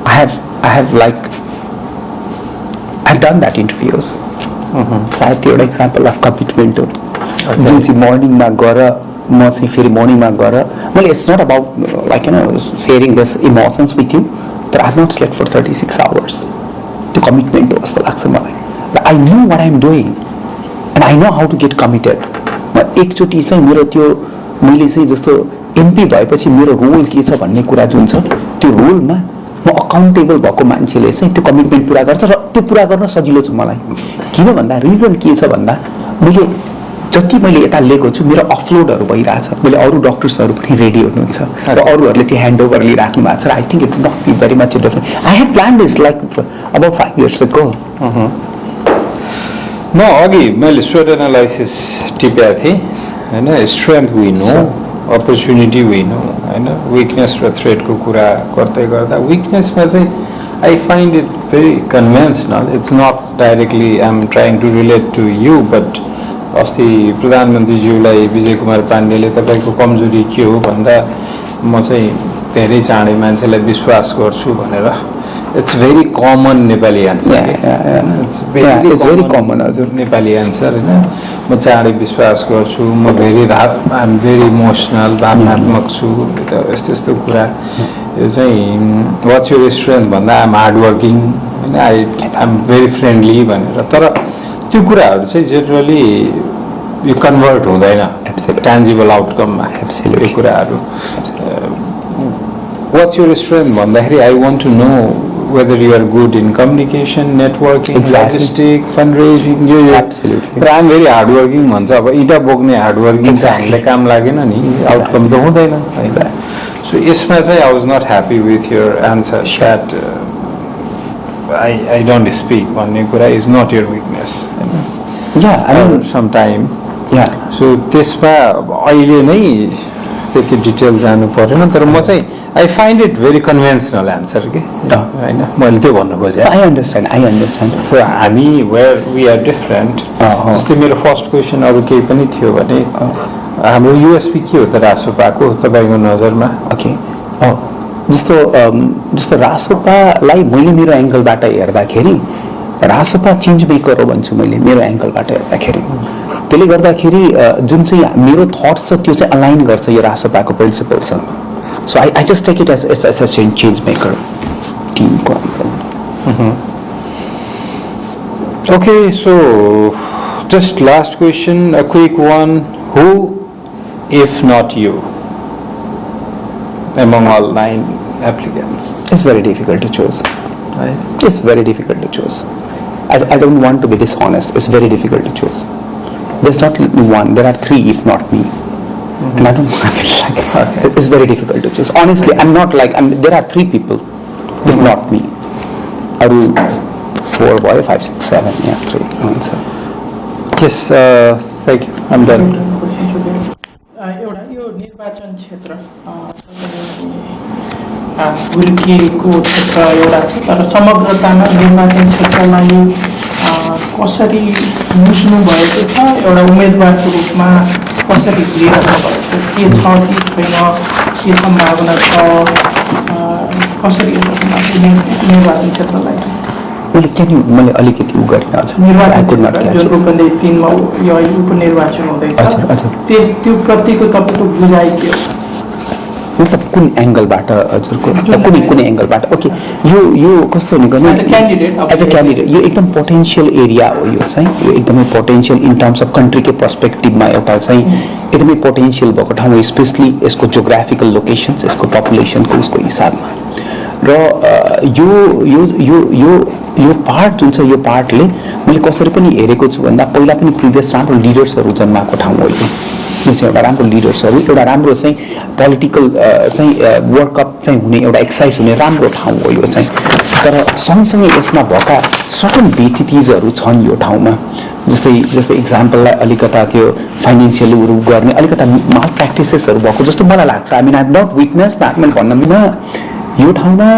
I have done that interviews. सायद त्यो एउटा एक्जाम्पल अफ कमिटमेन्ट हो जुन चाहिँ मर्निङमा गएर म चाहिँ फेरि मर्निङमा गएर मैले it's not about like sharing this emotions with you, तर I have not slept for 36 hours. त्यो कमिटमेन्ट हो जस्तो लाग्छ मलाई। र I know what I am doing and I know how to get committed. म एकचोटि चाहिँ मेरो त्यो मैले चाहिँ जस्तो एमपी भएपछि मेरो रोल के छ भन्ने कुरा जुन छ त्यो रोलमा म अकाउन्टेबल भएको मान्छेले चाहिँ त्यो कमिटमेन्ट पुरा गर्छ र त्यो पुरा गर्न सजिलो छ मलाई। किन भन्दा रिजन के छ भन्दा मैले जति मैले यता लिएको छु मेरो अफलोडहरू भइरहेछ, मैले अरू डक्टर्सहरू पनि रेडी हुनुहुन्छ र अरूहरूले त्यो ह्यान्डओभर लिइराख्नु भएको छ र I think it not be very much different. I have plan this like about 5 years ago। म अघि मैले SWOT एनालाइसिस टिपेको थिएँ होइन। Strength we know, opportunity we know होइन, विकनेस र थ्रेटको कुरा गर्दै गर्दा विकनेसमा चाहिँ I find it very conventional. It's not directly I am trying to relate to you, but अस्ति प्रधानमन्त्रीज्यूलाई विजय कुमार पाण्डेले तपाईँको कमजोरी के हो भन्दा म चाहिँ धेरै चाँडै मान्छेलाई विश्वास गर्छु भनेर। It's very common Nepali answer. It's very common हजुर नेपाली एन्सर होइन। म चाँडै विश्वास गर्छु, म आइ एम भेरी इमोसनल, भावनात्मक छु, यस्तो यस्तो कुरा। यो चाहिँ वाट्स युर स्ट्रेन्थ भन्दा आइ एम हार्ड वर्किङ होइन, आई एम भेरी फ्रेन्डली भनेर। तर त्यो कुराहरू चाहिँ जेनरली यो कन्भर्ट हुँदैन ट्यान्जिबल आउटकममा यो कुराहरू। वाट्स युर स्ट्रेन्थ भन्दाखेरि I want to know whether you are good in communication, networking, logistic, fundraising, absolutely. But I am very hardworking भन्छ। अब इटा बोक्ने हार्डवर्किङ चाहिँ हामीलाई काम लागेन नि, आउटकम त हुँदैन होइन। सो यसमा चाहिँ I was not happy with your answer that I don't speak भन्ने कुरा इज नट यर विकनेस होइन। सम टाइम सो त्यसमा अहिले नै त्यति डिटेल जानु परेन, तर म चाहिँ I find it very conventional answer के होइन। मैले त्यो भन्नु खोजेँ। I understand. सो हामी वेयर वी आर डिफरेन्ट। जस्तै मेरो फर्स्ट क्वेसन अरू केही पनि थियो भने हाम्रो युएसपी के हो त रासोपाको तपाईँको नजरमा? ओके जस्तो रासोपालाई मैले मेरो एङ्गलबाट हेर्दाखेरि रासोपा चेन्ज मेकर हो भन्छु मैले मेरो एङ्गलबाट हेर्दाखेरि। त्यसले गर्दाखेरि जुन चाहिँ मेरो थट्स छ त्यो चाहिँ अलाइन गर्छ यो रासोपाको प्रिन्सिपलसँग। So I just take it as a change maker टिमको। Okay, so Just last question, a quick one. Who, if not you, among all 9 applicants? It's very difficult to choose. Right? It's very difficult to choose. I don't want to be dishonest. It's very difficult to choose. There's not one. There are 3, if not me. And I don't want to be like. It's very difficult to choose. Honestly, I'm not like. There are 3 people, if not me. Aru 4 boy, 5, 6, 7. Yeah, 3 answer. Yes, thank you. I'm done. एउटा यो निर्वाचन क्षेत्र हुर्किएको क्षेत्र एउटा छ, तर समग्रतामा निर्वाचन क्षेत्रलाई कसरी बुझ्नु भएको छ, एउटा उम्मेदवारको रूपमा कसरी लिइरहनु भएको छ कि छैन, के सम्भावना छ, कसरी निर्वाचन क्षेत्रलाई मैले अलिकति उ गरेँ हजुर निर्वाचन जुन रूपले 3मा यो उपनिर्वाचन हुँदैछ त्यो प्रतिको तपाईँको बुझाइ के हो? मतलब कुन एङ्गलबाट हजुरको कुनै एङ्गलबाट ओके यो कस्तो हुने गर्ने एज अ क्यान्डिडेट यो एकदम पोटेन्सियल एरिया हो यो चाहिँ यो एकदमै पोटेन्सियल इन टर्म्स अफ कन्ट्रीकै पर्सपेक्टिभमा एउटा चाहिँ एकदमै पोटेन्सियल भएको ठाउँ हो स्पेसली यसको जियोग्राफिकल लोकेसन्स यसको पपुलेसनको उसको हिसाबमा र यो यो यो यो यो पार्ट जुन छ यो पार्टले मैले कसरी पनि हेरेको छु भन्दा पहिला पनि प्रिभियस राम्रो लिडर्सहरू जन्माएको ठाउँ हो यो चाहिँ एउटा राम्रो लिडर्सहरू एउटा राम्रो चाहिँ पोलिटिकल चाहिँ वर्कअप चाहिँ हुने एउटा एक्सर्साइज हुने राम्रो ठाउँ हो यो चाहिँ तर सँगसँगै यसमा भएका सर्टन बेथितिजहरू छन् यो ठाउँमा जस्तै इक्जाम्पललाई अलिकता त्यो फाइनेन्सियली गर्ने अलिकता माल प्र्याक्टिसेसहरू भएको जस्तो मलाई लाग्छ I mean I not witness that मैले भन्नमा यो ठाउँमा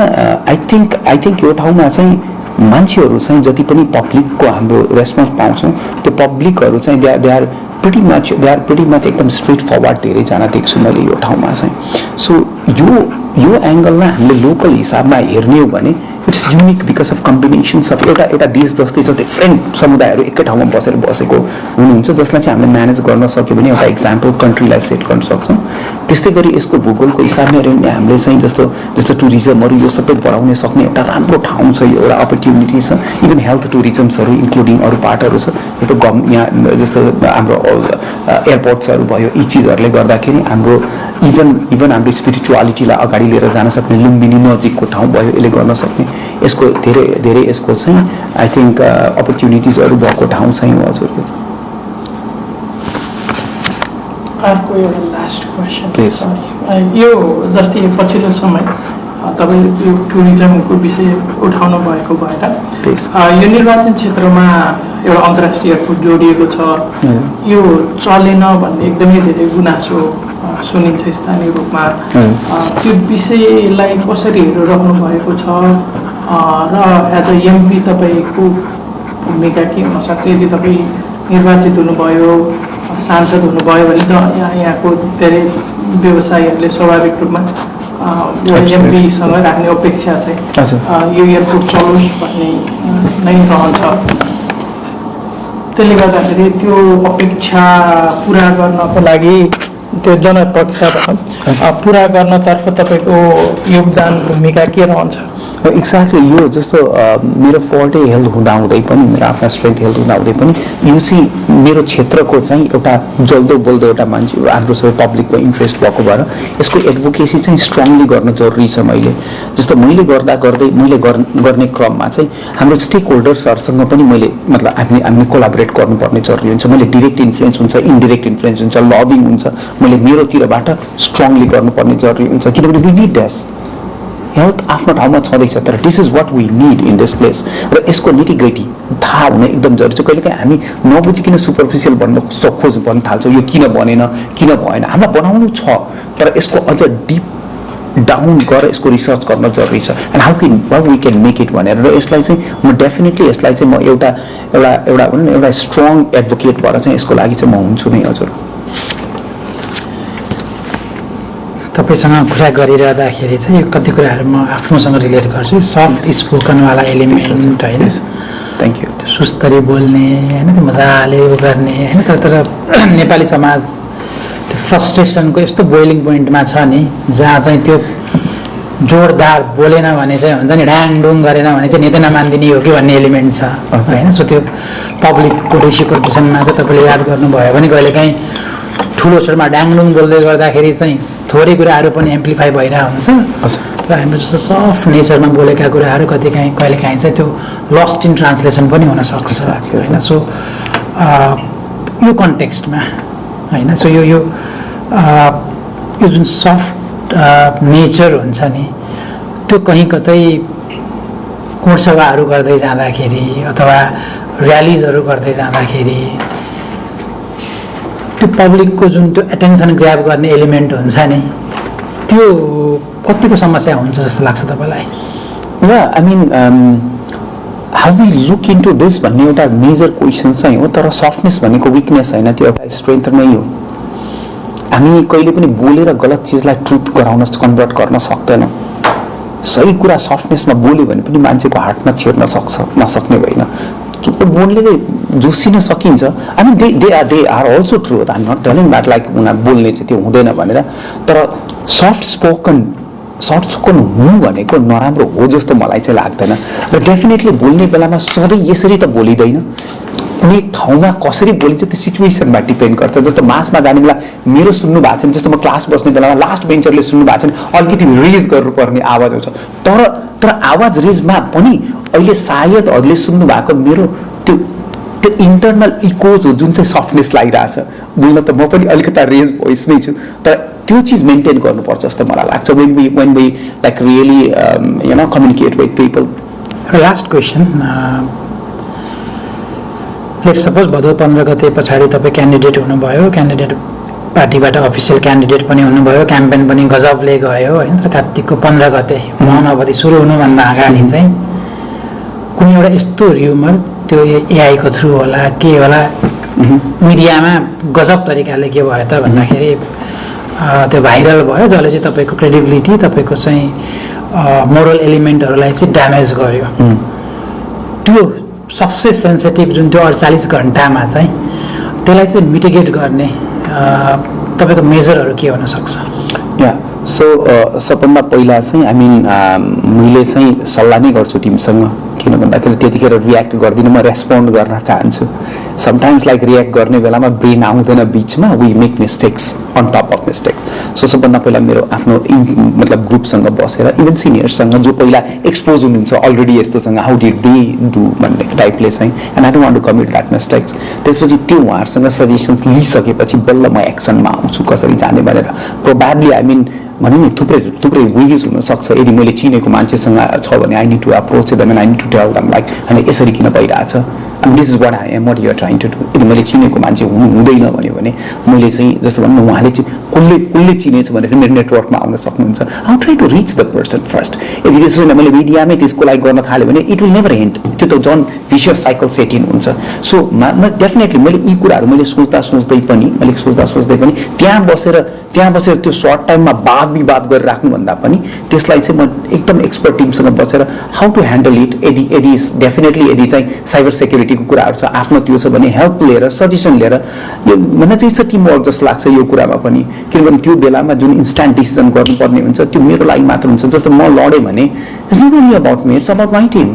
आई थिङ्क यो ठाउँमा चाहिँ मान्छेहरू चाहिँ जति पनि पब्लिकको हाम्रो रेस्पोन्स पाउँछौँ त्यो पब्लिकहरू चाहिँ दे आर प्रिटी मच एकदम स्ट्रेट फरवर्ड धेरैजना देख्छु मैले यो ठाउँमा चाहिँ सो यो एङ्गललाई हामीले लोकल हिसाबमा हेर्ने हो भने it's unique because of combinations of एउटा देश जस्तै छ डिफ्रेन्ट समुदायहरू एकै ठाउँमा बसेको हुनुहुन्छ जसलाई चाहिँ हामीले म्यानेज गर्न सक्यो भने एउटा इक्जाम्पल कन्ट्रीलाई सेट गर्न सक्छौँ त्यस्तै गरी यसको भूगोलको हिसाबले हेऱ्यो भने हामीले चाहिँ जस्तो टुरिज्महरू यो सबै बढाउन सक्ने एउटा राम्रो ठाउँ छ यो एउटा अपर्च्युनिटी छ इभन हेल्थ टुरिज्महरू इन्क्लुडिङ अरू पार्टहरू छ जस्तो यहाँ जस्तो हाम्रो एयरपोर्ट्सहरू भयो यी चिजहरूले गर्दाखेरि हाम्रो इभन हाम्रो स्पिरिचुअलिटीलाई अगाडि लिएर जान सक्ने लुम्बिनी नजिकको ठाउँ भयो यसले गर्न सक्ने यसको धेरै यसको चाहिँ आई थिङ्क अपर्च्युनिटिजहरू भएको ठाउँ चाहिँ हो हजुरको अर्को एउटा लास्ट क्वेसन यो जस्तै पछिल्लो समय तपाईँ यो टुरिज्मको विषय उठाउनु भएको भएर यो निर्वाचन क्षेत्रमा एउटा अन्तर्राष्ट्रिय एयरपोर्ट जोडिएको छ यो चलेन भन्ने एकदमै धेरै गुनासो सुनिन्छ स्थानीय रूपमा त्यो विषयलाई कसरी हेरिरहनु भएको छ र एज अ एमपी तपाईँको भूमिका के हुनसक्छ यदि तपाईँ निर्वाचित हुनुभयो सांसद हुनुभयो भने त यहाँको धेरै व्यवसायीहरूले स्वाभाविक रूपमा एमपीसँग राख्ने अपेक्षा चाहिँ यो एयरपोर्ट चलोस् भन्ने नै रहन्छ त्यसले गर्दाखेरि त्यो अपेक्षा पुरा गर्नको लागि त्यो जनपक्ष पुरा गर्नतर्फ तपाईँको योगदान भूमिका के रहन्छ एक्ज्याक्टली यो जस्तो मेरो फल्टै हेल्थ हुँदाहुँदै पनि मेरो आफ्ना स्ट्रेन्थ हेल्थ हुँदाहुँदै पनि यो चाहिँ मेरो क्षेत्रको चाहिँ एउटा जल्दो बोल्दो एउटा मान्छे हाम्रो सबै पब्लिकको इन्ट्रेस्ट भएको भएर यसको एडभोकेसी चाहिँ स्ट्रङली गर्न जरुरी छ मैले जस्तो मैले मैले गर्ने क्रममा चाहिँ हाम्रो स्टेक होल्डर्सहरूसँग पनि मैले मतलब हामी कोलाबोरेट गर्नुपर्ने जरुरी हुन्छ मैले डिरेक्ट इन्फ्लुएन्स हुन्छ इन्डिरेक्ट इन्फ्लुएन्स हुन्छ लबिङ हुन्छ मैले मेरोतिरबाट स्ट्रङली गर्नुपर्ने जरुरी हुन्छ किनभने वी निड द्याट हेल्थ आफ्नो ठाउँमा छँदैछ तर this is what we need in this place र यसको निटिग्रेटी थाहा हुन एकदम जरुरी छ कहिलेकाहीँ हामी नबुझिकन सुपरफिसियल खोज भन्न थाल्छौँ यो किन बनेन किन भएन हामीलाई बनाउनु छ तर यसको अझ डिप डाउन गरेर यसको रिसर्च गर्न जरुरी छ and how we can make it भनेर र यसलाई चाहिँ म डेफिनेटली यसलाई चाहिँ म एउटा स्ट्रङ एडभोकेट भएर चाहिँ यसको लागि चाहिँ म हुन्छु नै हजुर तपाईसँग कुरा गरिरहँदाखेरि चाहिँ यो कति कुराहरू म आफ्नोसँग रिलेट गर्छु सफ्ट स्पोकनवाला एलिमेन्ट होइन थ्याङ्क यू त्यो सुस्तरी बोल्ने होइन त्यो मजाले उ गर्ने होइन तर नेपाली समाज त्यो फ्रस्ट्रेसनको यस्तो बोइलिङ पोइन्टमा छ नि जहाँ चाहिँ त्यो जोरदार बोलेन भने चाहिँ हुन्छ नि ड्याङडुङ गरेन भने चाहिँ नेता नमानिदिने हो कि भन्ने एलिमेन्ट छ होइन. सो त्यो पब्लिकको रिसिप्रोकेसनमा चाहिँ तपाईँले याद गर्नुभयो भने कहिलेकाहीँ ठुलो स्वरमा ड्याङडुङ बोल्दै गर्दाखेरि चाहिँ थोरै कुराहरू पनि एम्प्लिफाई भइरहेको हुन्छ र हाम्रो जस्तो सफ्ट नेचरमा बोलेका कुराहरू कहिलेकाहीँ चाहिँ त्यो लस्ट इन ट्रान्सलेसन पनि हुनसक्छ होइन. सो यो कन्टेक्स्टमा होइन. सो यो जुन सफ्ट नेचर हुन्छ नि त्यो कहीँ कतै कोणसभाहरू गर्दै जाँदाखेरि अथवा र्यालिजहरू गर्दै जाँदाखेरि त्यो पब्लिकको जुन त्यो एटेन्सन ग्र्याब गर्ने एलिमेन्ट हुन्छ नि त्यो कतिको समस्या हुन्छ जस्तो लाग्छ तपाईँलाई? या I mean how we look into this भन्ने एउटा मेजर क्वेसन चाहिँ हो. तर सफ्टनेस भनेको विकनेस होइन, त्यो एउटा स्ट्रेन्थ नै हो. हामी कहिले पनि बोलेर गलत चिजलाई ट्रुथ गराउन कन्भर्ट गर्न सक्दैनौँ. सही कुरा सफ्टनेसमा बोल्यो भने पनि मान्छेको हार्टमा छिर्न सक्छ, नसक्ने होइन. बोल्ने जोसिन सकिन्छ. I mean they are also true. I am not telling that like उनीहरू बोल्ने चाहिँ त्यो हुँदैन भनेर. तर सफ्ट स्पोकन हुनु भनेको नराम्रो हो जस्तो मलाई चाहिँ लाग्दैन. र डेफिनेटली बोल्ने बेलामा सधैँ यसरी त बोलिँदैन. कुनै ठाउँमा कसरी बोलिन्छ त्यो सिचुएसनमा डिपेन्ड गर्छ. जस्तो मासमा जाने बेला मेरो सुन्नु भएको छ जस्तो म क्लास बस्ने बेलामा लास्ट बेन्चरले सुन्नु भएको छ भने अलिकति रेज गर्नुपर्ने आवाज आउँछ. तर आवाज रेजमा पनि अहिले सायदहरूले सुन्नु भएको मेरो त्यो इन्टरनल इकोज हो जुन चाहिँ सफ्टनेस लागिरहेछ. बोल्न त म पनि अलिकति रेज भोइसमै छु, तर त्यो चिज मेन्टेन गर्नुपर्छ जस्तो मलाई लाग्छ when we like really communicate with people. Last question, suppose भदौ 15 गते पछाडि तपाईँ क्यान्डिडेट हुनुभयो, क्यान्डिडेट पार्टीबाट अफिसियल क्यान्डिडेट पनि हुनुभयो, क्याम्पेन पनि गजबले गयो होइन. तर कार्तिकको 15 गते मौन अवधि सुरु हुनुभन्दा अगाडि चाहिँ कुनै एउटा यस्तो र्युमर त्यो एआईको थ्रु होला के होला मिडियामा गजब तरिकाले के भयो त भन्दाखेरि त्यो भाइरल भयो जसले चाहिँ तपाईँको क्रेडिबिलिटी तपाईँको चाहिँ मोरल एलिमेन्टहरूलाई चाहिँ ड्यामेज गर्यो. त्यो सबसे सेन्सिटिभ जुन त्यो 48 घन्टामा चाहिँ त्यसलाई चाहिँ मिटिगेट गर्ने तपाईँको मेजरहरू के हुन सक्छ? या सो सबभन्दा पहिला चाहिँ आई मिन मैले चाहिँ सल्लाह नै गर्छु टिमसँग. किन भन्दाखेरि त्यतिखेर रियाक्ट गर्दिनँ, म रेस्पोन्ड गर्न चाहन्छु. समटाइम्स लाइक रियाक्ट गर्ने बेलामा ब्रेन आउँदैन बिचमा, we make mistakes on top of mistakes. So सबभन्दा पहिला मेरो आफ्नो मतलब ग्रुपसँग बसेर इभन सिनियर्ससँग जो पहिला एक्सपोज हुनुहुन्छ अलरेडी यस्तोसँग हाउ डिड दे डु भन्ने टाइपले चाहिँ and I don't want to commit that mistakes. त्यसपछि त्यो उहाँहरूसँग सजेसन्स लिइसकेपछि बल्ल म एक्सनमा आउँछु कसरी जाने भनेर. प्रोबेबली आई मिन भनौँ नि थुप्रै वेज हुनसक्छ. यदि मैले चिनेको मान्छेसँग छ भने I need to approach them and I need to tell them like होइन यसरी किन भइरहेछ, and this is what I am, what you are trying to do. यदि मैले चिनेको मान्छे हुँदैन भन्यो भने मैले चाहिँ जस्तो भनौँ न उहाँले चाहिँ कसले चिनेछ भनेर मेरो नेटवर्कमा आउन सक्नुहुन्छ. आउ try to reach the person first. यदि त्यसो होइन मैले मिडियामै त्यसको लागि गर्न थाल्यो भने इट विल नेभर एन्ड. त्यो त झन् विशियस साइकल सेट इन हुन्छ. सो डेफिनेटली मैले यी कुराहरू मैले सोच्दै पनि त्यहाँ बसेर त्यो सर्ट टाइममा वाद विवाद गरेर राख्नुभन्दा पनि त्यसलाई चाहिँ म एकदम एक्सपर्ट टिमसँग बसेर हाउ टु ह्यान्डल इट. यदि डेफिनेटली यदि चाहिँ साइबर सेक्युरिटीको कुराहरू छ आफ्नो त्यो छ भने हेल्प लिएर सजेसन लिएर यो भन्दा चाहिँ इट्स अ टिम वर्क जस्तो लाग्छ यो कुरामा पनि. किनभने त्यो बेलामा जुन इन्स्ट्यान्ट डिसिजन गर्नुपर्ने हुन्छ त्यो मेरो लागि मात्र हुन्छ. जस्तो म लडेँ भने it's not only about me, it's about my team.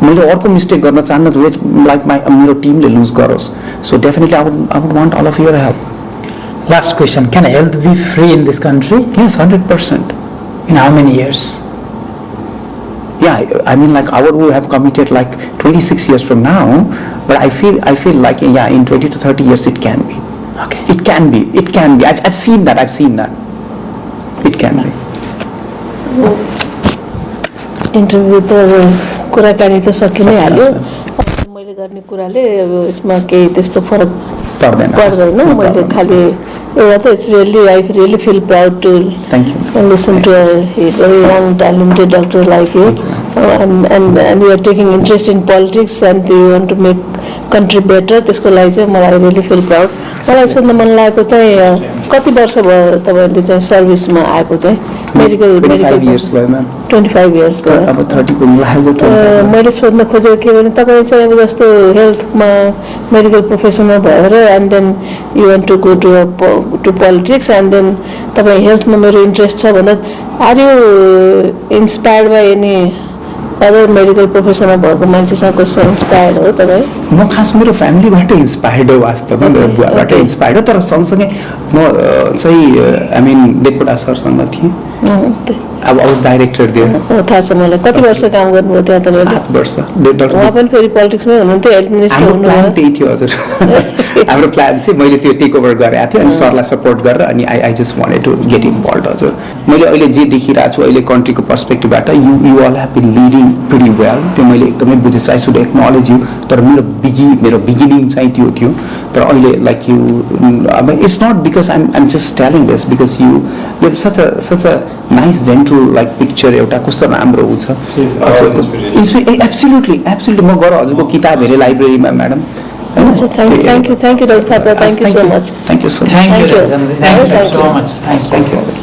मैले अर्को मिस्टेक गर्न चाहन्न लाइक मेरो टिमले लुज गरोस्. So definitely I would want all of your help. Last question, can health be free in this country? Yes, 100%. In how many years? Yeah, I mean like we have committed like 26 years from now, but I feel like yeah, in 20 to 30 years it can be. Okay. It can be. I've seen that. It can be. Interview त कुराकानी त सकि नै हाल्यो. मैले गर्ने कुराले अब यसमा केही त्यस्तो फरक पर्दैन. मैले खालि एउटा त it's really I really feel proud to listen to a very young talented doctor like you and you are taking interest in politics and you want to make country better. त्यसको लागि चाहिँ मलाई रियली फिल प्राउड. मलाई सोध्न मन लागेको चाहिँ कति वर्ष भयो तपाईँले चाहिँ सर्भिसमा आएको चाहिँ? मेडिकल 25 years भयो म्याम. 25 years भयो. अब 30 को मैले सोध्न खोजेको के भने तपाईँ चाहिँ अब जस्तो हेल्थमा मेडिकल प्रोफेसनमा भएर and then you want to go to politics and then तपाईँ हेल्थमा मेरो इन्ट्रेस्ट छ भन्दा Are you inspired by any other medical professional भएको मान्छेसँग कस्तो इन्सपायर्ड हो तपाईँ? म खास मेरो फ्यामिलीबाट इन्सपायर्ड हो वास्तवमा, मेरो बुवाबाट इन्सपायर्ड हो, तर सँगसँगै म चाहिँ आई मिन देवकोटा सरसँग थिएँ। अब I was director there। थाहा छ मलाई। कति वर्ष काम गर्नुभयो त्यहाँ तपाईँले? 7 वर्ष। उहाँ पनि फेरि पोलिटिक्समै हुनुहुन्थ्यो, हेल्थ मिनिस्टर हाम्रो प्लान हुनुभयो। त्यही थियो हजुर। हाम्रो प्लान चाहिँ मैले त्यो टेक ओभर गरेको थिएँ अनि सरलाई सपोर्ट गरेर अनि I just wanted to get involve हजुर। मैले अहिले जे देखिरहेको छु अहिले कन्ट्रीको पर्सपेक्टिभबाट you all have been leading pretty well, त्यो मैले एकदमै बुझेछु। आई सुड एक्नोलेज यु, तर मेरो बिगिनिङ चाहिँ त्यो थियो। तर अहिले लाइक यु अब it's not because I'm just telling this because you such a nice gentle like picture एउटा कस्तो राम्रो हुन्छ। एब्सोल्युटली म गएर हजुरको किताब हेरेँ लाइब्रेरीमा madam. Thank you, Dr. Thapa. Thank you so much. Thank you so much. Thank you, Thank you. Rajan. Thank you so much. Thank you.